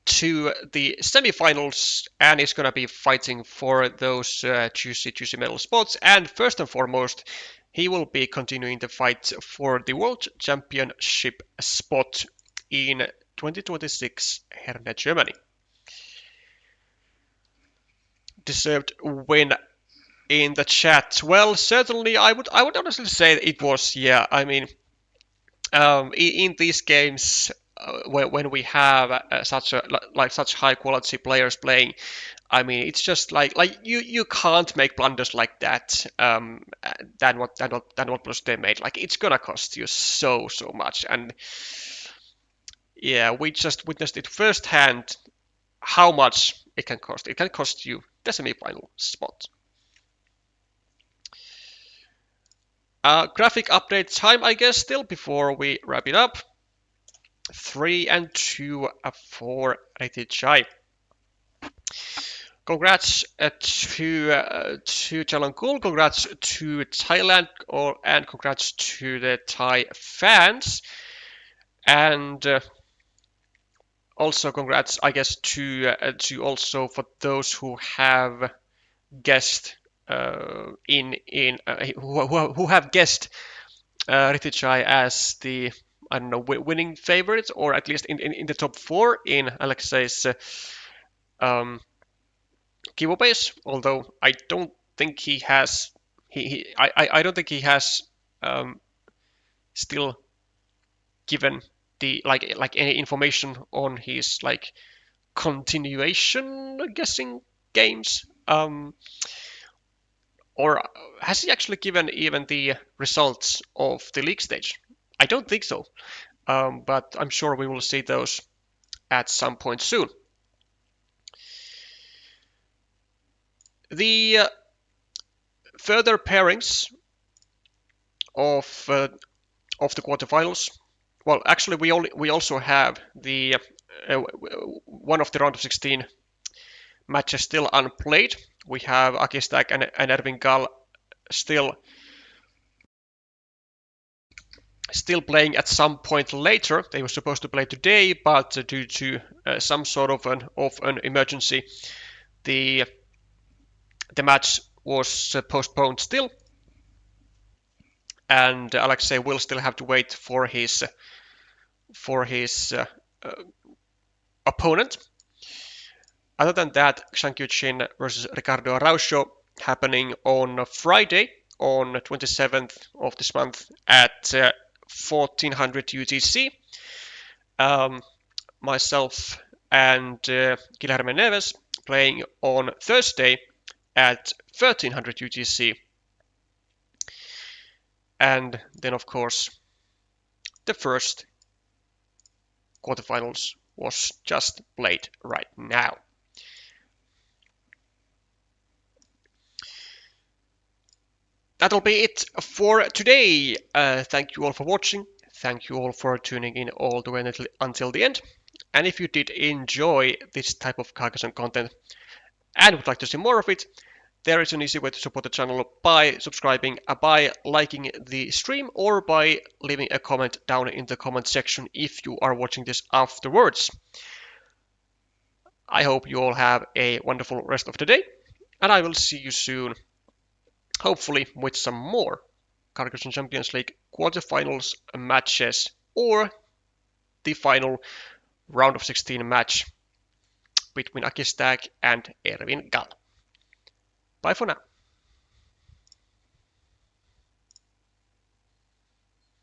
to the semi-finals, and is gonna be fighting for those juicy medal spots. And first and foremost, he will be continuing the fight for the World Championship spot in 2026 Herne, Germany. Deserved win in the chat. Well, certainly, I would honestly say it was. Yeah, I mean, in these games, when we have such high quality players playing, I mean, it's just like you can't make blunders like that. Than what Bluste made. Like, it's gonna cost you so much, and yeah, we just witnessed it firsthand how much it can cost. It can cost you the semi-final spot. Graphic update time, I guess, still before we wrap it up. 3-2 for Ritthichai. Congrats to Chalongkul, congrats to Thailand, and congrats to the Thai fans, and also congrats, I guess, to also for those who have guessed who have guessed Ritthichai as the, I don't know, winning favorite, or at least in the top 4 in Alexei's giveaways. Although I don't think he has I don't think he has still given the like any information on his like continuation guessing games. Or has he actually given even the results of the league stage? I don't think so, but I'm sure we will see those at some point soon. The further pairings of the quarterfinals. Well, actually, we also have the one of the round of 16 matches still unplayed. We have Aki Stag and Ervin Gall still playing at some point later. They were supposed to play today, but due to some sort of an emergency, the match was postponed still, and Alexei will still have to wait for his opponent. Other than that, Zhang Yuqin versus Ricardo Araujo happening on Friday, on 27th of this month at 1400 UTC. Myself and Guilherme Neves playing on Thursday at 1300 UTC. And then, of course, the first quarterfinals was just played right now. that'll be it for today. Thank you all for watching. Thank you all for tuning in all the way until the end. And if you did enjoy this type of Carcassonne content and would like to see more of it, there is an easy way to support the channel by subscribing, by liking the stream, or by leaving a comment down in the comment section if you are watching this afterwards. I hope you all have a wonderful rest of the day, and I will see you soon, hopefully with some more Carcassonne Champions League quarterfinals matches or the final round of 16 match between Aki Stag and Ervin Gall. Bye for now.